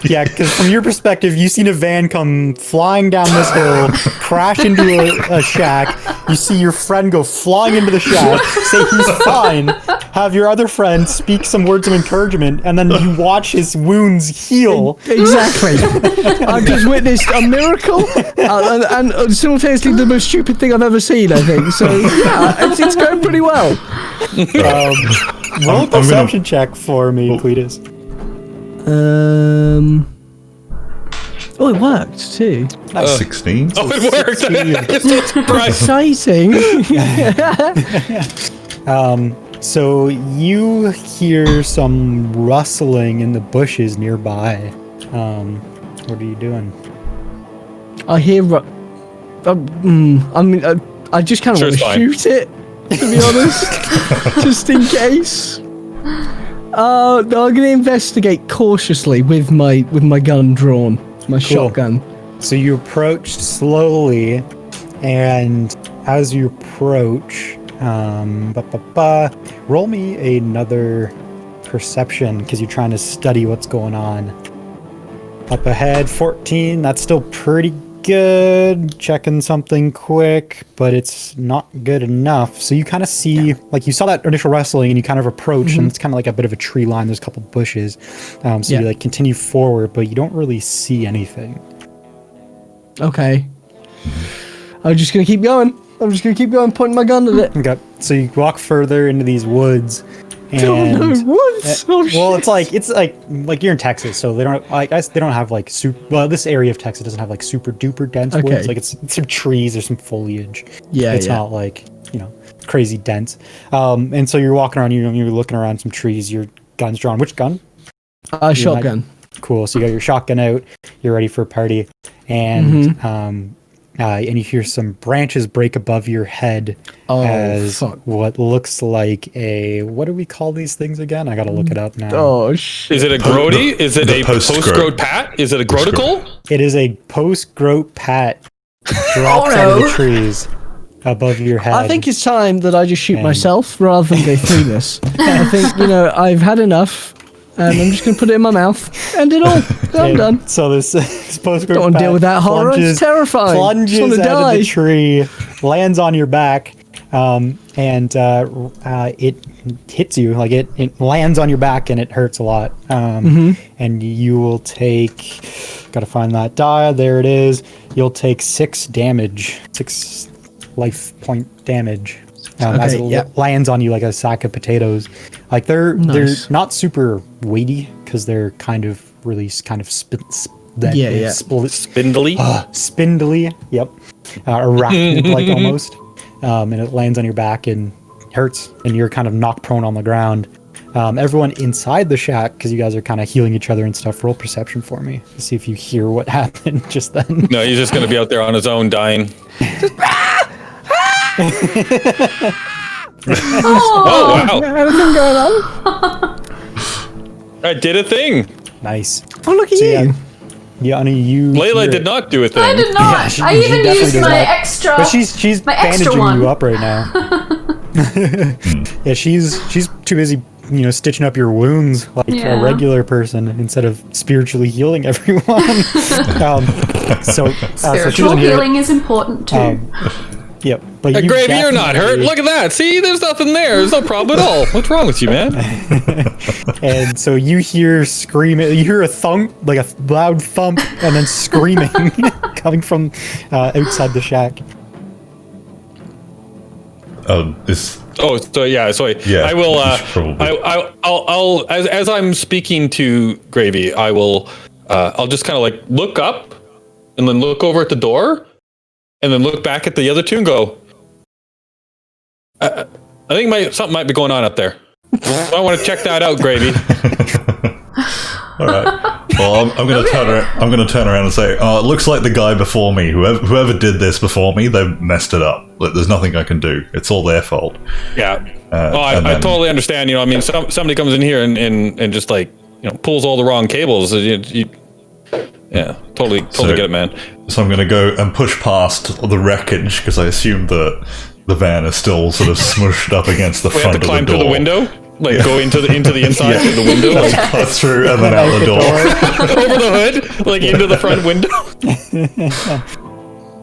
Yeah, because from your perspective, you've seen a van come flying down this hill, crash into a shack. You see your friend go flying into the shack, say he's fine, have your other friend speak some words of encouragement, and then you watch his wounds heal. Exactly. I've just witnessed a miracle, and simultaneously the most stupid thing I've ever seen, I think. So, yeah, it's going pretty well. Roll a perception check for me, Cletus. Oh, it worked too. 16. Oh, it worked. Exciting. So you hear some rustling in the bushes nearby. What are you doing? I hear. I just kind of want to shoot it, to be honest, just in case. No, I'm gonna investigate cautiously with my gun drawn, my shotgun. So you approach slowly, and as you approach, roll me another perception because you're trying to study what's going on. Up ahead, 14. That's still pretty good. Checking something quick, but it's not good enough. So you kind of see, like, you saw that initial rustling, and you kind of approach, and it's kind of like a bit of a tree line. There's a couple bushes. You like continue forward, but you don't really see anything. Okay. I'm just gonna keep going. Pointing my gun at it. Okay. So you walk further into these woods. And woods. Well, it's like you're in Texas, so they don't. I guess they don't have like super. Well, this area of Texas doesn't have like super duper dense woods. Like it's some trees, there's some foliage. Yeah, it's not like crazy dense. And so you're walking around. You're looking around some trees. Your gun's drawn. Which gun? Shotgun. Cool. So you got your shotgun out. You're ready for a party, and and you hear some branches break above your head what looks like a, what do we call these things again? I gotta look it up now. Oh shit! Is it a grody? Is it a post-growth pat? Is it a grodicle? It is a post-growth pat. Drops out of the trees above your head. I think it's time that I just shoot myself rather than go through this. I think I've had enough. And I'm just going to put it in my mouth. End it all. I'm done. So this post-growth don't want to deal with that horror. It's terrifying. Plunges out of the tree, lands on your back, and it hits you. Like it lands on your back and it hurts a lot. And you will take, got to find that die. There it is. You'll take 6 life point damage. As it lands on you like a sack of potatoes. Like they're not super weighty because they're kind of spindly. Spindly. Yep. Arachnid like almost. And it lands on your back and hurts, and you're kind of knocked prone on the ground. Everyone inside the shack, because you guys are kind of healing each other and stuff, roll perception for me to see if you hear what happened just then. No, he's just going to be out there on his own dying. Oh wow! Anything going on? I did a thing. Nice. Oh, look at you. Yeah, you. Layla did not do a thing. I did not. I even used my extra. But she's bandaging you up right now. Yeah, she's too busy, stitching up your wounds like a regular person instead of spiritually healing everyone. Spiritual healing is important too. Yep. But Hey, Gravy, you're not hurt. Look at that. See, there's nothing there. There's no problem at all. What's wrong with you, man? And so you hear screaming. You hear a thump, like a loud thump, and then screaming coming from outside the shack. So Yeah. I will. I'll as I'm speaking to Gravy, I will. I'll just kind of like look up, and then look over at the door, and then look back at the other two and go. I think something might be going on up there. I want to check that out, Gravy. All right. Well, I'm going to turn around. I'm going to turn around and say, "Oh, it looks like the guy before me. Whoever did this before me, they've messed it up. There's nothing I can do. It's all their fault." Yeah. I totally understand. I mean, somebody comes in here and just like pulls all the wrong cables. Yeah, totally get it, man. So I'm going to go and push past the wreckage because I assume that the van is still sort of smushed up against the front of the door. We have to climb through the window. Like go into the inside of the window, like cut through and then out the door, over the hood, like into the front window.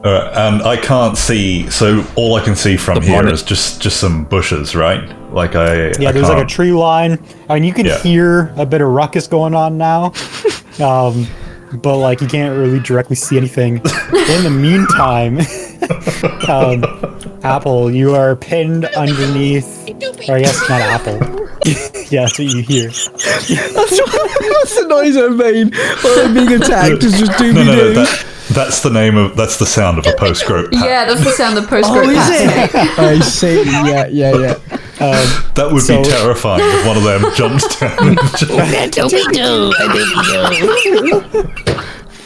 And I can't see, so all I can see from here is just some bushes, right? Like there's like a tree line. I mean, you can hear a bit of ruckus going on now, but like you can't really directly see anything. In the meantime, Apple, you are pinned underneath. Or I guess not Apple. Yeah, that's what you hear. That's the noise I made while I'm being attacked. Is just doing that's the sound of a post-growth pack. Yeah, that's the sound of post-growth pack. I see. Yeah. That would be terrifying if one of them jumps down.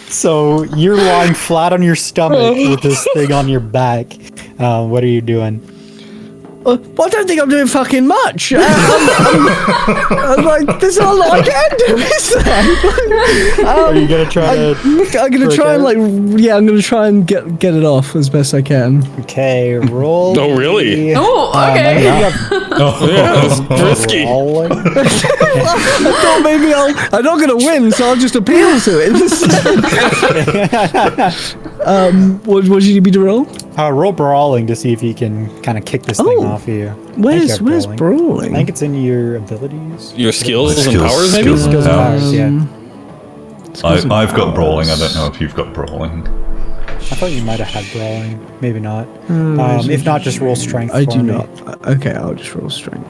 So you're lying flat on your stomach with this thing on your back. What are you doing? Well, I don't think I'm doing fucking much. I'm like, there's not a lot I can do, is there? Are you gonna try I'm gonna try and I'm gonna try and get it off as best I can. Okay, roll. Oh, really? Oh, okay. Yeah, that's risky. I thought maybe I'm not gonna win, so I'll just appeal to it. What do you need me to roll? Roll brawling to see if you can kind of kick this thing off of you. Where's brawling? I think it's in your abilities. Your skills and powers, maybe? Skills and powers, yeah. I've got brawling. I don't know if you've got brawling. I thought you might have had brawling. Maybe not. If not, just roll strength. I do not. Okay, I'll just roll strength.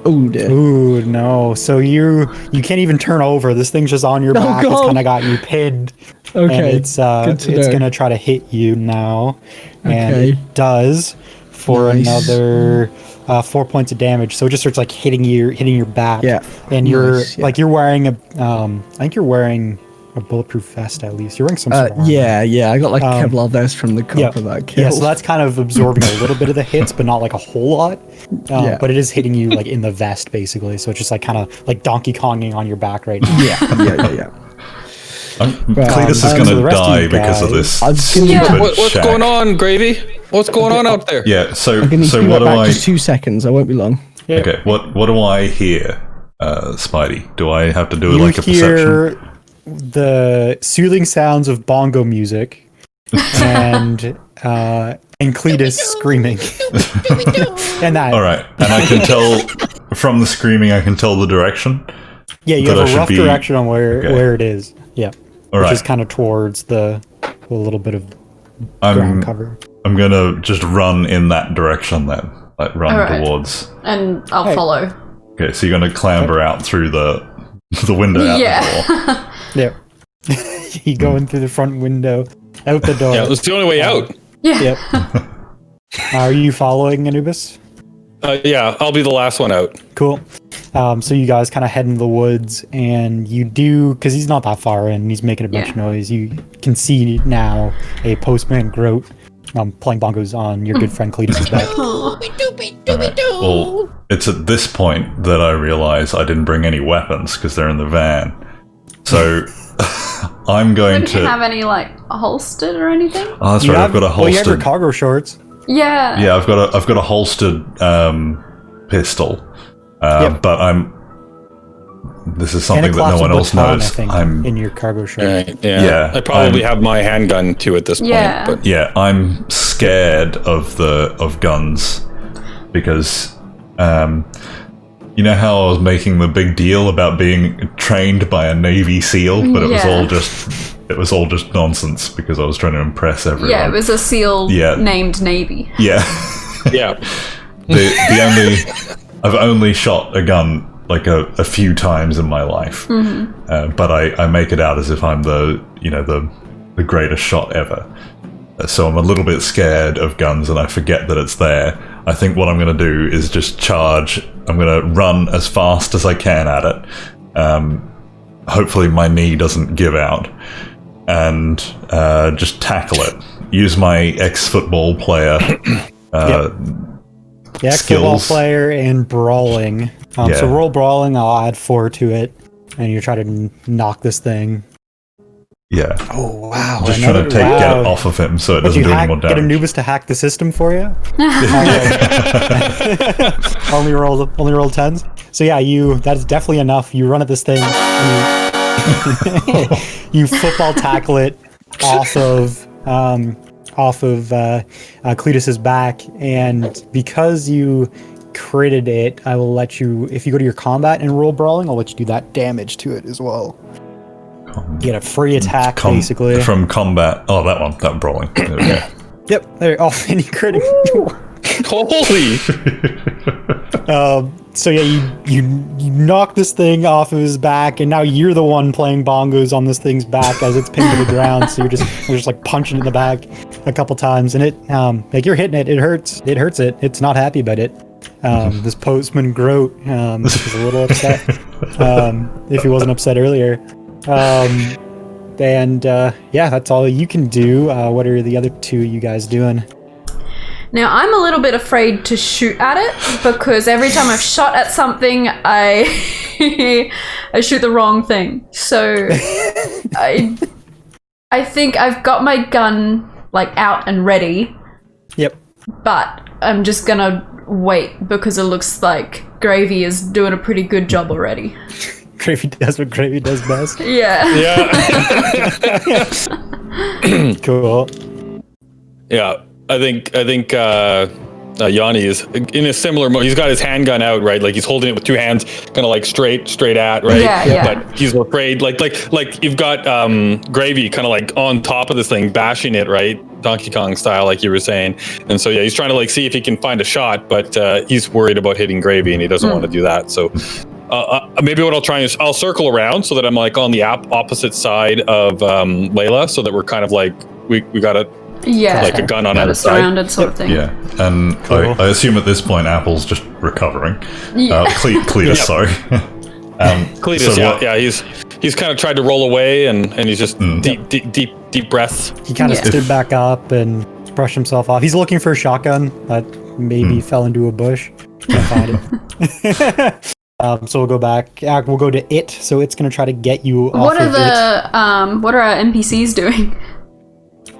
Oh dear. Ooh, no. So you can't even turn over. This thing's just on your back. It's kind of got you pinned. Okay. And it's gonna try to hit you now, and it does for another 4 points of damage. So it just starts like hitting your back. Yeah. And you're you're wearing I think you're wearing a bulletproof vest at least. You're wearing some sort of armor. Yeah. I got like a Kevlar vest from the cop of that kill. Yeah, so that's kind of absorbing a little bit of the hits, but not like a whole lot. But it is hitting you like in the vest basically. So it's just like kind of like Donkey Konging on your back right now. Yeah. Cletus is going to die because of this. What's going on, Gravy? What's going on out there? Yeah. So what do I? Just 2 seconds. I won't be long. Yeah. Okay. What do I hear, Spidey? Do I have to do like a perception? The soothing sounds of bongo music and Cletus screaming. And that. All right, and I can tell from the screaming. I can tell the direction. Yeah, you have a rough direction on where it is. Yeah, which is kind of towards the little bit of ground cover. I'm gonna just run in that direction then, like run towards. And I'll follow. Okay, so you're gonna clamber out through the window out the door. Yep. You go in through the front window, out the door. Yeah, that's the only way out. Yeah. Yep. Are you following Anubis? Yeah, I'll be the last one out. Cool. So you guys kind of head into the woods, and you do, because he's not that far in, he's making a bunch of noise. You can see now a postman Groat playing bongos on your good friend Cletus's back. Right. Well, it's at this point that I realize I didn't bring any weapons because they're in the van. So I'm going to. Didn't you have any like holstered or anything? Oh, that's right. I've got a holstered. Well, you have your cargo shorts. Yeah. Yeah, I've got a holstered pistol, but I'm this is something that no one else knows. I'm in your cargo ship. Yeah. I probably have my handgun too at this point. But yeah, I'm scared of guns because you know how I was making the big deal about being trained by a Navy SEAL, but it was all just nonsense because I was trying to impress everyone. Yeah, it was a SEAL named Navy. Yeah. Yeah. I've only shot a gun like a few times in my life, but I make it out as if I'm the greatest shot ever. So I'm a little bit scared of guns, and I forget that it's there. I think what I'm going to do is just charge. I'm going to run as fast as I can at it. Hopefully my knee doesn't give out, and just tackle it. Use my ex-football player ex-football player and brawling. So roll brawling, I'll add 4 to it, and you try to knock this thing. Yeah. Oh, wow. Just trying to get it off of him so it doesn't do any more damage. Get Anubis to hack the system for you? Only roll 10s? So yeah, that's definitely enough. You run at this thing, you football tackle it off of Cletus's back, and because you critted it, I will let you, if you go to your combat and roll brawling, I'll let you do that damage to it as well. You get a free attack, basically. From combat. Oh, that brawling. There we go. Yep. There. Oh, and he critted. Holy! So yeah, you knock this thing off of his back, and now you're the one playing bongos on this thing's back as it's pinned to the ground. So you're just like punching it in the back a couple times, and it like you're hitting it. It hurts. It's not happy about it. This postman Groat is a little upset. If he wasn't upset earlier. That's all you can do. What are the other 2 you guys doing? Now, I'm a little bit afraid to shoot at it because every time I've shot at something, I shoot the wrong thing. So I think I've got my gun like out and ready. Yep. But I'm just gonna wait because it looks like Gravy is doing a pretty good job already. Gravy does what Gravy does best. Yeah. Cool. Yeah. I think Yanni is in a similar mode. He's got his handgun out, right? Like he's holding it with 2 hands, kind of like straight at, right? Yeah. But he's afraid, like you've got Gravy kind of like on top of this thing, bashing it, right? Donkey Kong style, like you were saying. And so yeah, he's trying to like see if he can find a shot, but he's worried about hitting Gravy, and he doesn't want to do that. So maybe what I'll try is I'll circle around so that I'm like on the opposite side of Layla, so that we're kind of like we got a a gun on either side. Surrounded sort of thing. Yeah, and cool. I assume at this point Apple's just recovering. Cletus, sorry. Cletus, he's kind of tried to roll away, and he's just deep breaths. He kind of stood back up and brushed himself off. He's looking for a shotgun that maybe fell into a bush. Can't find it. So we'll go back. We'll go to it. So it's going to try to get you off what are of it. What are our NPCs doing?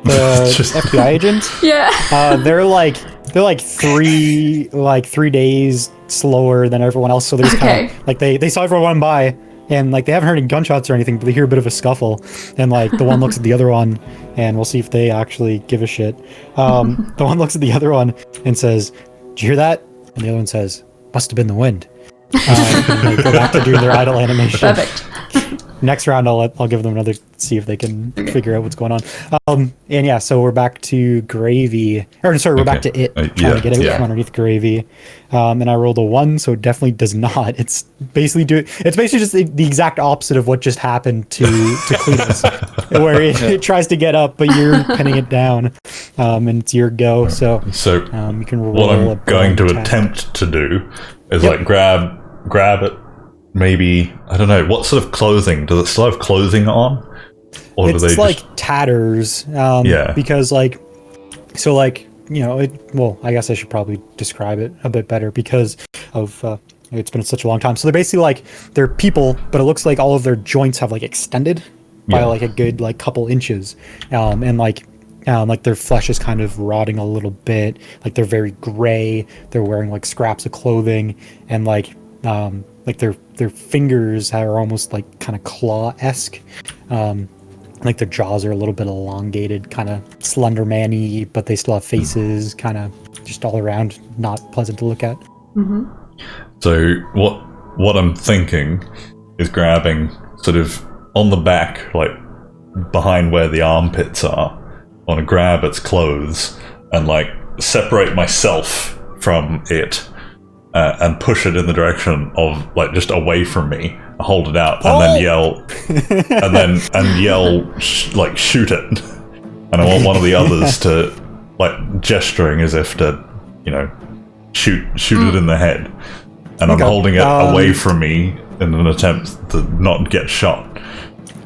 The FBI agents? Yeah. They're like 3 days slower than everyone else. So they're just kind of like they saw everyone run by, and like they haven't heard any gunshots or anything, but they hear a bit of a scuffle, and like the one looks at the other one, and we'll see if they actually give a shit. The one looks at the other one and says, "Did you hear that?" And the other one says, "Must have been the wind." And they go back to doing their idle animation. Perfect. Next round, I'll give them another, see if they can figure out what's going on. And yeah, so we're back to Gravy. Or sorry, we're back to it. Trying to get it from underneath Gravy. And I rolled a 1, so it definitely does not. It's basically just the exact opposite of what just happened to Cletus, where it tries to get up, but you're pinning it down, and it's your go. So you can roll. What I'm going to attempt to do is like grab it. Maybe, I don't know, what sort of clothing? Does it still have clothing on? Or it's do they like tatters. Because I guess I should probably describe it a bit better because of it's been such a long time. So they're basically like, they're people, but it looks like all of their joints have like extended by like a good like couple inches. And like their flesh is kind of rotting a little bit. Like they're very gray. They're wearing like scraps of clothing, and like like their fingers are almost like kind of claw-esque. Like their jaws are a little bit elongated, kind of Slender Man-y, but they still have faces, kind of just all around not pleasant to look at. Mm-hmm. So what I'm thinking is grabbing sort of on the back, like behind where the armpits are, I want to grab its clothes and like separate myself from it and push it in the direction of like just away from me. Hold it out and then yell, like shoot it. And I want one of the others to like gesturing as if to, shoot it in the head. And I'm holding it away from me in an attempt to not get shot.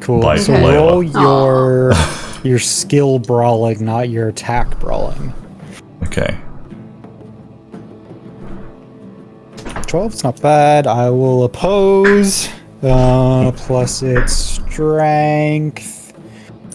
Cool. So roll your skill brawling, not your attack brawling. Okay. 12, it's not bad. I will oppose. Plus its strength,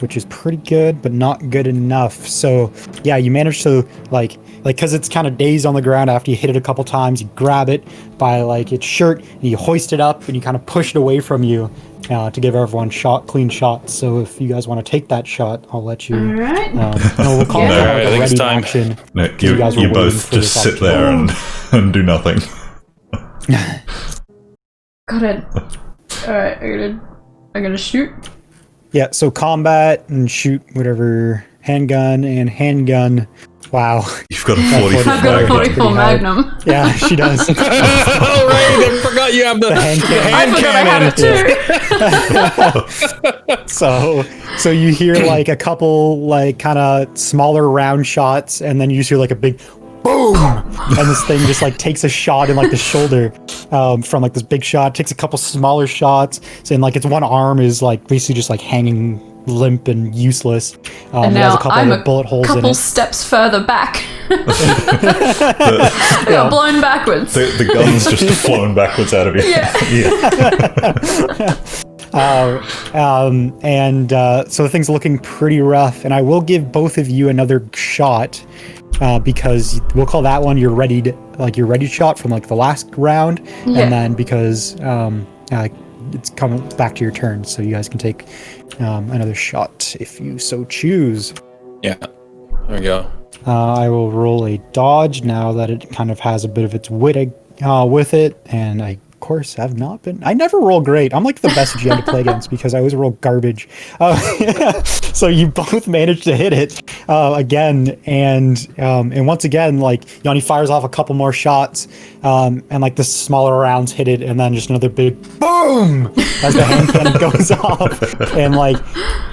which is pretty good, but not good enough. So, yeah, you manage to, like, because it's kind of dazed on the ground after you hit it a couple times, you grab it by, like, its shirt, and you hoist it up, and you kind of push it away from you to give everyone clean shots. So if you guys want to take that shot, I'll let you. All right. We'll call it like a ready action. No, you both just sit there and do nothing. Got it. Alright, I'm gonna shoot. Yeah, so combat and shoot whatever. Handgun. Wow. You've got a 44 I've got a 44 Magnum. Yeah, she does. Oh, right, I forgot you have the hand I cannon. So you hear like a couple like kind of smaller round shots, and then you just hear like a big boom, and this thing just like takes a shot in like the shoulder from like this big shot, takes a couple smaller shots, and like its one arm is like basically just like hanging limp and useless. And now has a couple I'm of bullet holes in couple it. steps further back. I got blown backwards. The gun's just flown backwards out of you. Yeah. So the thing's looking pretty rough, and I will give both of you another shot. Because we'll call that one your ready shot from like the last round, and then because it's coming back to your turn, so you guys can take another shot if you so choose. Yeah, there we go. I will roll a dodge now that it kind of has a bit of its wit with it, and I course I never roll great. I'm like the best GM to play against because I always roll garbage. So you both managed to hit it again, and once again, like Yanni fires off a couple more shots, and like the smaller rounds hit it, and then just another big boom as the hand cannon goes off and like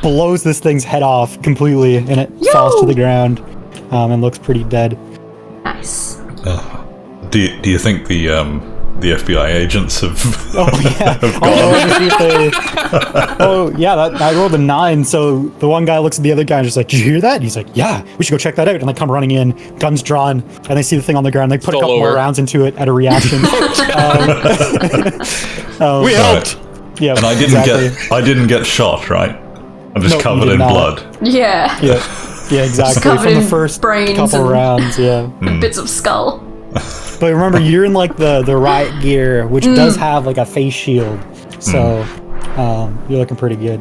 blows this thing's head off completely, and it falls to the ground and looks pretty dead. Nice. Do you think the FBI agents have gone? I rolled a 9, so the one guy looks at the other guy and just like, did you hear that? And he's like, yeah, we should go check that out. And they come running in, guns drawn, and they see the thing on the ground. They put a couple more rounds into it at a reaction. We helped. Yeah, and I didn't get shot, right? I'm just covered in blood. Yeah. Yeah, exactly. Covered from the first brains couple and rounds, bits of skull. But remember, you're in like the riot gear, which does have like a face shield, so you're looking pretty good.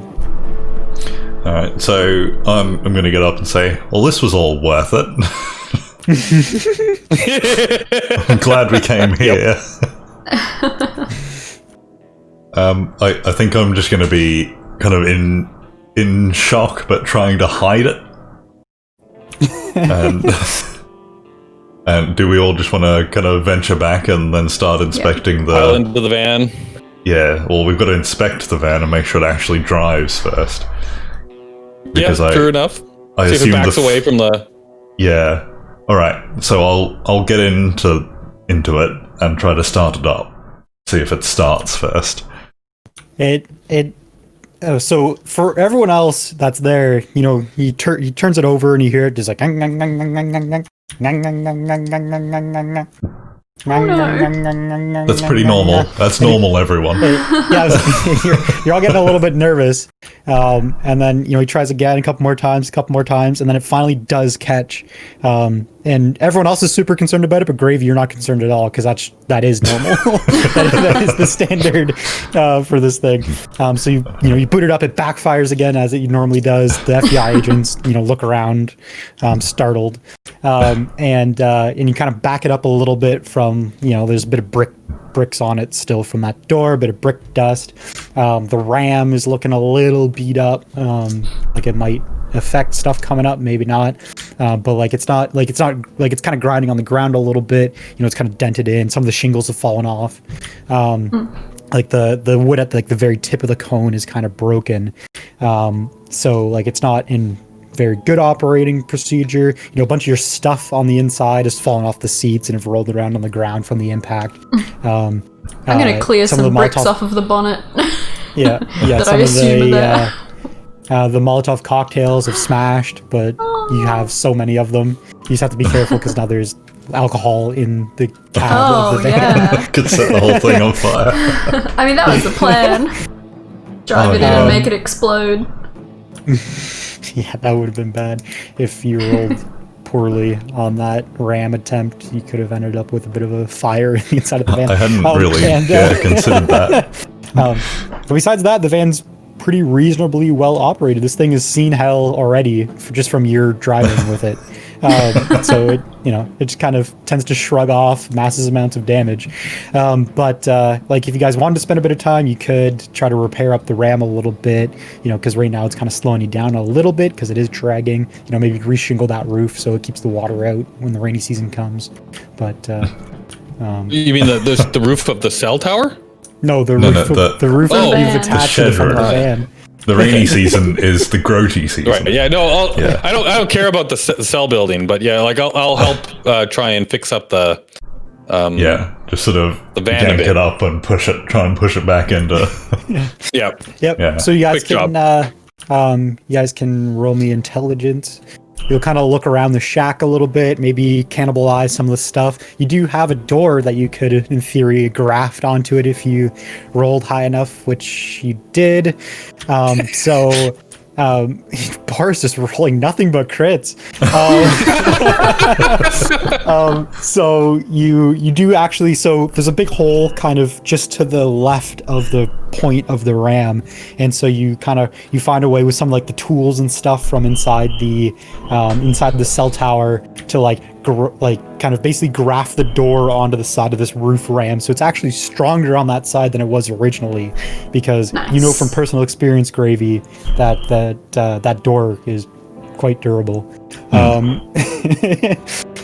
All right, so I'm going to get up and say, well, this was all worth it. I'm glad we came here. I think I'm just going to be kind of in shock, but trying to hide it. And do we all just want to kind of venture back and then start inspecting Pile into the van? Yeah, well, we've got to inspect the van and make sure it actually drives first. Because true enough. I see assume if it backs away from the... Yeah. All right. So I'll get into it and try to start it up. See if it starts first. So for everyone else that's there, he turns it over and you hear it just like gang, gang, gang, gang, gang, gang, gang. That's pretty normal. That's normal, everyone. Yeah, you're all getting a little bit nervous. And then, he tries again a couple more times, and then it finally does catch. And everyone else is super concerned about it, but Gravy, you're not concerned at all, because that is normal. that is the standard for this thing. So you boot it up, it backfires again as it normally does. The FBI agents, look around, startled, and you kind of back it up a little bit from, there's a bit of bricks on it still from that door, a bit of brick dust. The RAM is looking a little beat up, like it might affect stuff coming up, maybe not, but it's kind of grinding on the ground a little bit. It's kind of dented in. Some of the shingles have fallen off. Like the wood at the very tip of the cone is kind of broken. So it's not in very good operating procedure. A bunch of your stuff on the inside has fallen off the seats and have rolled around on the ground from the impact. I'm gonna clear some bricks off of the bonnet. Yeah. That I assume are there. The Molotov cocktails have smashed, but you have so many of them. You just have to be careful because now there's alcohol in the cab of the van. Yeah. Could set the whole thing on fire. I mean, that was the plan. Drive it in and make it explode. Yeah, that would have been bad if you rolled poorly on that ram attempt. You could have ended up with a bit of a fire in the inside of the van. I hadn't really considered that. But besides that, the van's pretty reasonably well operated. This thing has seen hell already, just from your driving with it. So it just kind of tends to shrug off massive amounts of damage. But if you guys wanted to spend a bit of time, you could try to repair up the RAM a little bit, because right now it's kind of slowing you down a little bit because it is dragging. Maybe reshingle that roof so it keeps the water out when the rainy season comes. But you mean the roof of the cell tower? No, the roof that you've attached to the front of the van. The rainy season is the grody season. Right. Yeah. No. I don't care about the cell building, but yeah, I'll help try and fix up the. Just sort of the van yank it up and try and push it back into. Yep. Yeah. So you guys can roll me intelligence. You'll kind of look around the shack a little bit, maybe cannibalize some of the stuff. You do have a door that you could, in theory, graft onto it if you rolled high enough, which you did. Bar's just rolling nothing but crits. So you do actually, so there's a big hole kind of just to the left of the point of the RAM, and so you find a way with some the tools and stuff from inside the cell tower to kind of basically graft the door onto the side of this roof RAM, so it's actually stronger on that side than it was originally, because nice. From personal experience, Gravy, that door is quite durable. Or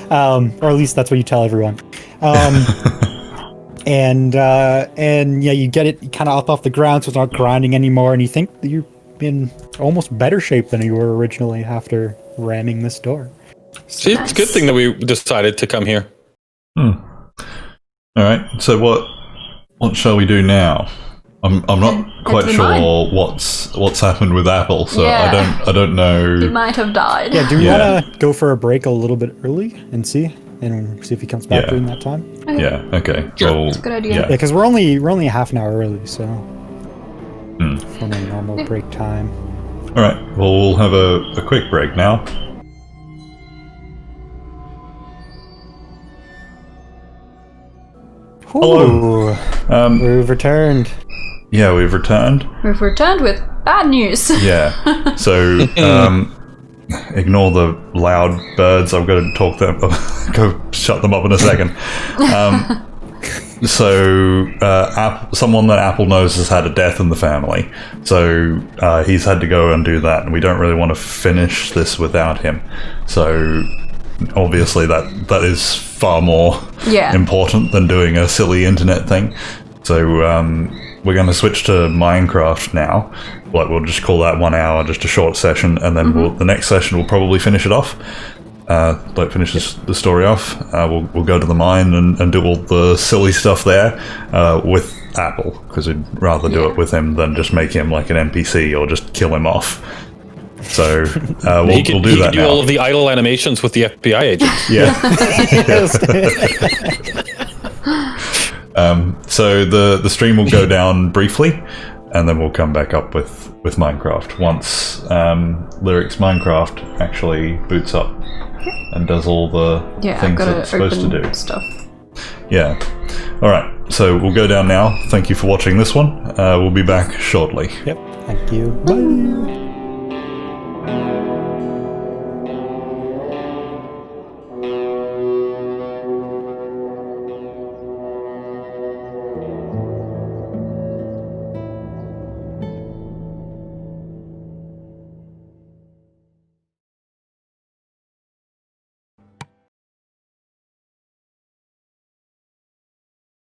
at least that's what you tell everyone. And you get it kind of up off the ground, so it's not grinding anymore, and you think that you're in almost better shape than you were originally after ramming this door. See, it's a good thing that we decided to come here. All right. So what shall we do now? I'm not quite sure what's happened with Apple, so I don't know. He might have died. Yeah. Do we want to go for a break a little bit early and see if he comes back during that time? Okay. Yeah. Okay. Sure. That's a good idea. Yeah, because we're only half an hour early, so from a normal break time. All right. Well, we'll have a quick break now. Hello. We've returned. Yeah, we've returned. We've returned with bad news. Yeah. So, ignore the loud birds. I've got to talk them. Go shut them up in a second. Someone that Apple knows has had a death in the family. So he's had to go and do that, and we don't really want to finish this without him. So obviously that is far more important than doing a silly internet thing. So we're going to switch to Minecraft now. We'll just call that 1 hour, just a short session, and then the next session we'll probably finish it off. Finish the story off. We'll go to the mine and do all the silly stuff there with Apple, because we'd rather do it with him than just make him like an NPC or just kill him off. So we'll do that now. He can do all of the idle animations with the FBI agents. Yeah. So the stream will go down briefly. and then we'll come back up with Minecraft once Lyric's Minecraft actually boots up and does all the things that it's supposed to do. Stuff. Yeah. All right. So we'll go down now. Thank you for watching this one. We'll be back shortly. Yep. Thank you. Bye.